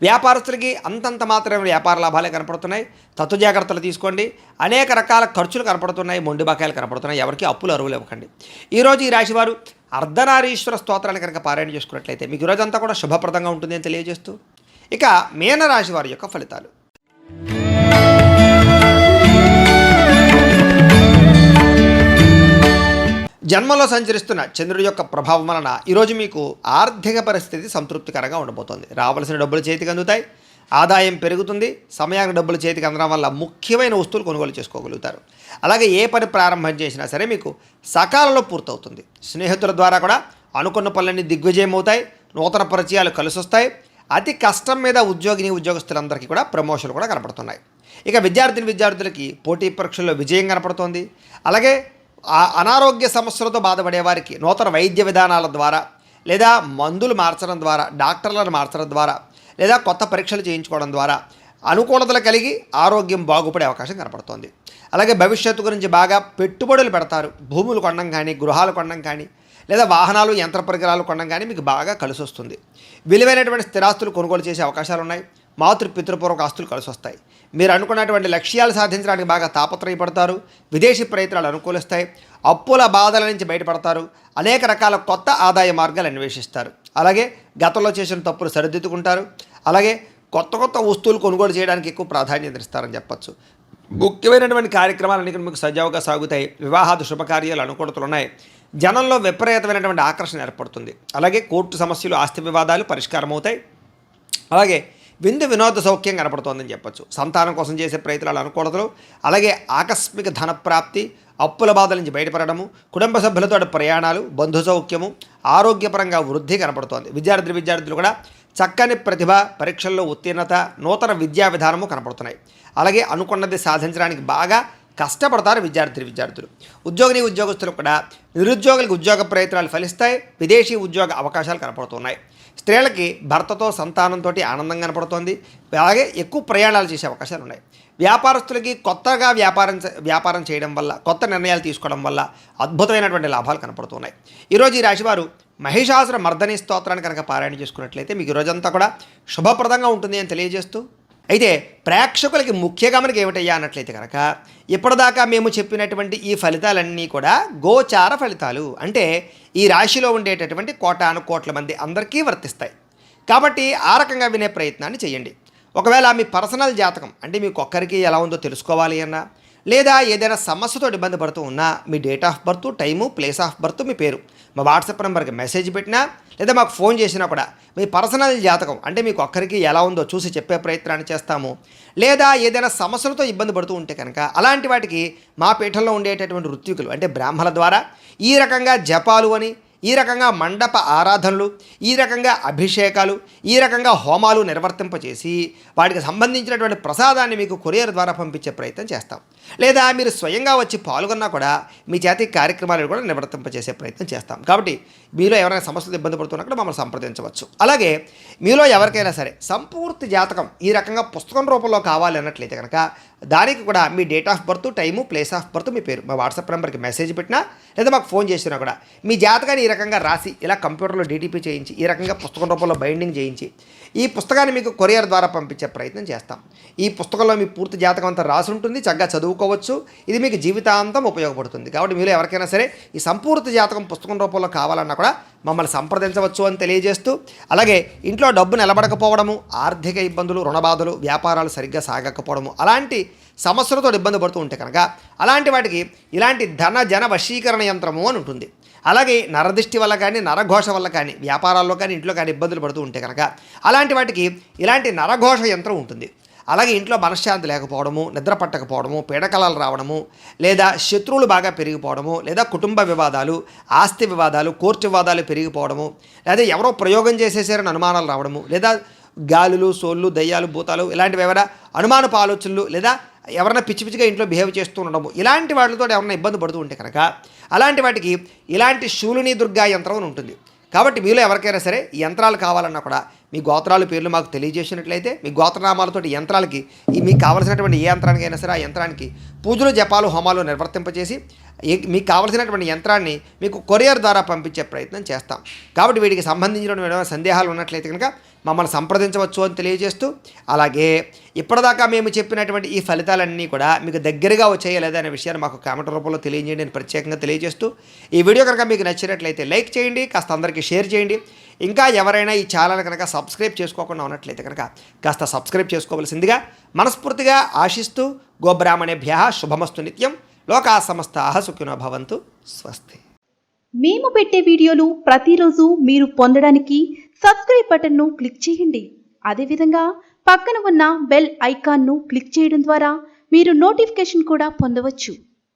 వ్యాపారస్తులకి అంతంత మాత్రమే వ్యాపార లాభాలే కనపడుతున్నాయి. తత్తు జాగ్రత్తలు తీసుకోండి. అనేక రకాల ఖర్చులు కనపడుతున్నాయి. మొండి బకాయిలు కనపడుతున్నాయి. ఎవరికి అప్పులు అరువులు ఇవ్వకండి. ఈరోజు ఈ రాశివారు అర్ధనారీశ్వర స్తోత్రాన్ని కనుక పారాయణ చేసుకున్నట్లయితే మీకు ఈరోజంతా కూడా శుభప్రదంగా ఉంటుంది అని తెలియజేస్తూ ఇక మీనరాశి వారి యొక్క ఫలితాలు. జన్మలో సంచరిస్తున్న చంద్రుడి యొక్క ప్రభావం వలన ఈరోజు మీకు ఆర్థిక పరిస్థితి సంతృప్తికరంగా ఉండబోతోంది. రావాల్సిన డబ్బులు చేతికి అందుతాయి, ఆదాయం పెరుగుతుంది, సమయానికి డబ్బులు చేతికి అందడం వల్ల ముఖ్యమైన వస్తువులు కొనుగోలు చేసుకోగలుగుతారు. అలాగే ఏ పని ప్రారంభం చేసినా సరే మీకు సకాలంలో పూర్తవుతుంది. స్నేహితుల ద్వారా కూడా అనుకున్న పనులన్నీ దిగ్విజయం అవుతాయి, నూతన పరిచయాలు కలిసొస్తాయి. అతి కష్టం మీద ఉద్యోగస్తులందరికీ కూడా ప్రమోషన్లు కూడా కనపడుతున్నాయి. ఇక విద్యార్థులకి పోటీ పరీక్షల్లో విజయం కనపడుతోంది. అలాగే అనారోగ్య సమస్యలతో బాధపడే వారికి నూతన వైద్య విధానాల ద్వారా లేదా మందులు మార్చడం ద్వారా, డాక్టర్లను మార్చడం ద్వారా లేదా కొత్త పరీక్షలు చేయించుకోవడం ద్వారా అనుకూలతలు కలిగి ఆరోగ్యం బాగుపడే అవకాశం కనపడుతోంది. అలాగే భవిష్యత్తు గురించి బాగా పెట్టుబడులు పెడతారు. భూములు కొనడం కానీ, గృహాలు కొనడం కానీ లేదా వాహనాలు, యంత్ర పరికరాలు కొనడం కానీ మీకు బాగా కలిసి వస్తుంది. విలువైనటువంటి స్థిరాస్తులు కొనుగోలు చేసే అవకాశాలు ఉన్నాయి. పితృపూర్వక ఆస్తులు కలిసి వస్తాయి. మీరు అనుకున్నటువంటి లక్ష్యాలు సాధించడానికి బాగా తాపత్రయపడతారు. విదేశీ ప్రయత్నాలు అనుకూలిస్తాయి. అప్పుల బాధల నుంచి బయటపడతారు. అనేక రకాల కొత్త ఆదాయ మార్గాలు అన్వేషిస్తారు. అలాగే గతంలో చేసిన తప్పులు సరిదిద్దుకుంటారు. అలాగే కొత్త వస్తువులు కొనుగోలు చేయడానికి ఎక్కువ ప్రాధాన్యత ఇస్తారని చెప్పచ్చు. ముఖ్యమైనటువంటి కార్యక్రమాలన్నీ మీకు సజావుగా సాగుతాయి. వివాహాది శుభకార్యాలు అనుకూలతలు ఉన్నాయి. జనంలో విపరీతమైనటువంటి ఆకర్షణ ఏర్పడుతుంది. అలాగే కోర్టు సమస్యలు, ఆస్తి వివాదాలు పరిష్కారం అవుతాయి. అలాగే వినోద సౌఖ్యం కనపడుతోందని చెప్పచ్చు. సంతానం కోసం చేసే ప్రయత్నాలు అనుకూలతలు, అలాగే ఆకస్మిక ధనప్రాప్తి, అప్పుల బాధల నుంచి బయటపడము, కుటుంబ సభ్యులతో ప్రయాణాలు, బంధు సౌఖ్యము, ఆరోగ్యపరంగా వృద్ధి కనపడుతోంది. విద్యార్థులు కూడా చక్కని ప్రతిభ, పరీక్షల్లో ఉత్తీర్ణత, నూతన విద్యా విధానము కనపడుతున్నాయి. అలాగే అనుకున్నది సాధించడానికి బాగా కష్టపడతారు విద్యార్థులు. ఉద్యోగస్తులు కూడా నిరుద్యోగులకు ఉద్యోగ ప్రయత్నాలు ఫలిస్తాయి. విదేశీ ఉద్యోగ అవకాశాలు కనపడుతున్నాయి. స్త్రీలకి భర్తతో, సంతానంతో ఆనందం కనపడుతోంది. అలాగే ఎక్కువ ప్రయాణాలు చేసే అవకాశాలు ఉన్నాయి. వ్యాపారస్తులకి కొత్తగా వ్యాపారం చేయడం వల్ల, కొత్త నిర్ణయాలు తీసుకోవడం వల్ల అద్భుతమైనటువంటి లాభాలు కనపడుతున్నాయి. ఈరోజు ఈ రాశివారు మహిషాసుర మర్దని స్తోత్రాన్ని కనుక పారాయణ చేసుకున్నట్లయితే మీకు ఈరోజంతా కూడా శుభప్రదంగా ఉంటుంది అని తెలియజేస్తూ, అయితే ప్రేక్షకులకి ముఖ్య గమనిక ఏమిటయ్యా అన్నట్లయితే కనుక ఇప్పటిదాకా మేము చెప్పినటువంటి ఈ ఫలితాలన్నీ కూడా గోచార ఫలితాలు. అంటే ఈ రాశిలో ఉండేటటువంటి కోట్ల మంది అందరికీ వర్తిస్తాయి. కాబట్టి ఆ రకంగా వినే ప్రయత్నాన్ని చేయండి. ఒకవేళ మీ పర్సనల్ జాతకం అంటే మీకు ఒక్కరికి ఎలా ఉందో తెలుసుకోవాలి అన్నా, లేదా ఏదైనా సమస్యతో ఇబ్బంది పడుతూ ఉన్నా మీ date of birth, time, place of birth, మీ పేరు మా వాట్సాప్ నెంబర్కి మెసేజ్ పెట్టినా లేదా మాకు ఫోన్ చేసినా కూడా మీ పర్సనల్ జాతకం అంటే మీకు ఒక్కరికి ఎలా ఉందో చూసి చెప్పే ప్రయత్నాన్ని చేస్తాము. లేదా ఏదైనా సమస్యలతో ఇబ్బంది పడుతూ ఉంటే కనుక అలాంటి వాటికి మా పీఠంలో ఉండేటటువంటి ఋత్వికులు అంటే బ్రాహ్మణుల ద్వారా ఈ రకంగా జపాలు అని, ఈ రకంగా మండప ఆరాధనలు, ఈ రకంగా అభిషేకాలు, ఈ రకంగా హోమాలు నిర్వర్తింపచేసి వాటికి సంబంధించినటువంటి ప్రసాదాన్ని మీకు కొరియర్ ద్వారా పంపించే ప్రయత్నం చేస్తాం. లేదా మీరు స్వయంగా వచ్చి పాల్గొన్నా కూడా మీ చేతి కార్యక్రమాలను కూడా నిర్వర్తింపచేసే ప్రయత్నం చేస్తాం. కాబట్టి మీలో ఎవరైనా సమస్యలు ఇబ్బంది పడుతున్నా కూడా మమ్మల్ని సంప్రదించవచ్చు. అలాగే మీలో ఎవరికైనా సరే సంపూర్తి జాతకం ఈ రకంగా పుస్తకం రూపంలో కావాలి అన్నట్లయితే కనుక దానికి కూడా మీ date of birth, time, place of birth, మీ పేరు మా వాట్సాప్ నెంబర్కి మెసేజ్ పెట్టినా లేదా మాకు ఫోన్ చేసినా కూడా మీ జాతకాన్ని ఈ రకంగా రాసి ఇలా కంప్యూటర్లో డీటీపీ చేయించి ఈ రకంగా పుస్తకం రూపంలో బైండింగ్ చేయించి ఈ పుస్తకాన్ని మీకు కొరియర్ ద్వారా పంపించే ప్రయత్నం చేస్తాం. ఈ పుస్తకంలో మీ పూర్తి జాతకం అంతా రాసి ఉంటుంది, చక్కగా చదువుకోవచ్చు. ఇది మీకు జీవితాంతం ఉపయోగపడుతుంది. కాబట్టి మీరు ఎవరికైనా సరే ఈ సంపూర్తి జాతకం పుస్తకం రూపంలో కావాలన్నా కూడా మమ్మల్ని సంప్రదించవచ్చు అని తెలియజేస్తూ, అలాగే ఇంట్లో డబ్బు నిలబడకపోవడము, ఆర్థిక ఇబ్బందులు, రుణబాధలు, వ్యాపారాలు సరిగ్గా సాగకపోవడము అలాంటి సమస్యలతో ఇబ్బంది పడుతూ ఉంటే కనుక అలాంటి వాటికి ఇలాంటి జన వశీకరణ యంత్రము అని ఉంటుంది. అలాగే నరదృష్టి వల్ల కానీ, నరఘోష వల్ల కానీ, వ్యాపారాల్లో కానీ, ఇంట్లో కానీ ఇబ్బందులు పడుతూ ఉంటే కనుక అలాంటి వాటికి ఇలాంటి నరఘోష యంత్రం ఉంటుంది. అలాగే ఇంట్లో మనశ్శాంతి లేకపోవడము, నిద్ర పట్టకపోవడము, పీడకలాలు రావడము, లేదా శత్రువులు బాగా పెరిగిపోవడము, లేదా కుటుంబ వివాదాలు, ఆస్తి వివాదాలు, కోర్టు వివాదాలు పెరిగిపోవడము, లేదా ఎవరో ప్రయోగం చేసేసారని అనుమానాలు రావడము, లేదా గాలులు, సోళ్ళు, దయ్యాలు, భూతాలు ఇలాంటివి ఏమైనా అనుమానపు ఆలోచనలు, లేదా ఎవరైనా పిచ్చిగా ఇంట్లో బిహేవ్ చేస్తూ ఉండడము ఇలాంటి వాటితో ఎవరైనా ఇబ్బంది పడుతూ ఉంటే కనుక అలాంటి వాటికి ఇలాంటి శూలిని దుర్గా యంత్రం అని ఉంటుంది. కాబట్టి మీలో ఎవరికైనా సరే ఈ యంత్రాలు కావాలన్నా కూడా మీ గోత్రాల పేర్లు మాకు తెలియజేసినట్లయితే మీ గోత్రనామాలతో యంత్రాలకి మీకు కావలసినటువంటి ఏ యంత్రానికైనా సరే ఆ యంత్రానికి పూజలు, జపాలు, హోమాలు నిర్వర్తింపచేసి మీకు కావలసినటువంటి యంత్రాన్ని మీకు కొరియర్ ద్వారా పంపించే ప్రయత్నం చేస్తాం. కాబట్టి వీటికి సంబంధించిన సందేహాలు ఉన్నట్లయితే కనుక మమ్మల్ని సంప్రదించవచ్చు అని తెలియజేస్తూ, అలాగే ఇప్పటిదాకా మేము చెప్పినటువంటి ఈ ఫలితాలన్నీ కూడా మీకు దగ్గరగా వచ్చాయా లేదా అనే విషయాన్ని మాకు కామెంట్ రూపంలో తెలియజేయండి అని ప్రత్యేకంగా తెలియజేస్తూ, ఈ వీడియో కనుక మీకు నచ్చినట్లయితే లైక్ చేయండి, కాస్త అందరికీ షేర్ చేయండి. ఇంకా ఎవరైనా ఈ ఛానల్ కనుక సబ్స్క్రైబ్ చేసుకోకుండా ఉన్నట్లయితే కనుక కాస్త సబ్స్క్రైబ్ చేసుకోవాల్సిందిగా మనస్ఫూర్తిగా ఆశిస్తూ, గోబ్రాహ్మణేభ్యః శుభమస్తు నిత్యం, లోకా సమస్తాః సుఖినో భవంతు. స్వస్తి. మేము పెట్టే వీడియోలు ప్రతిరోజు మీరు పొందడానికి సబ్స్క్రైబ్ బటన్ను క్లిక్ చేయండి. అదేవిధంగా పక్కన ఉన్న బెల్ ఐకాన్ను క్లిక్ చేయడం ద్వారా మీరు నోటిఫికేషన్ కూడా పొందవచ్చు.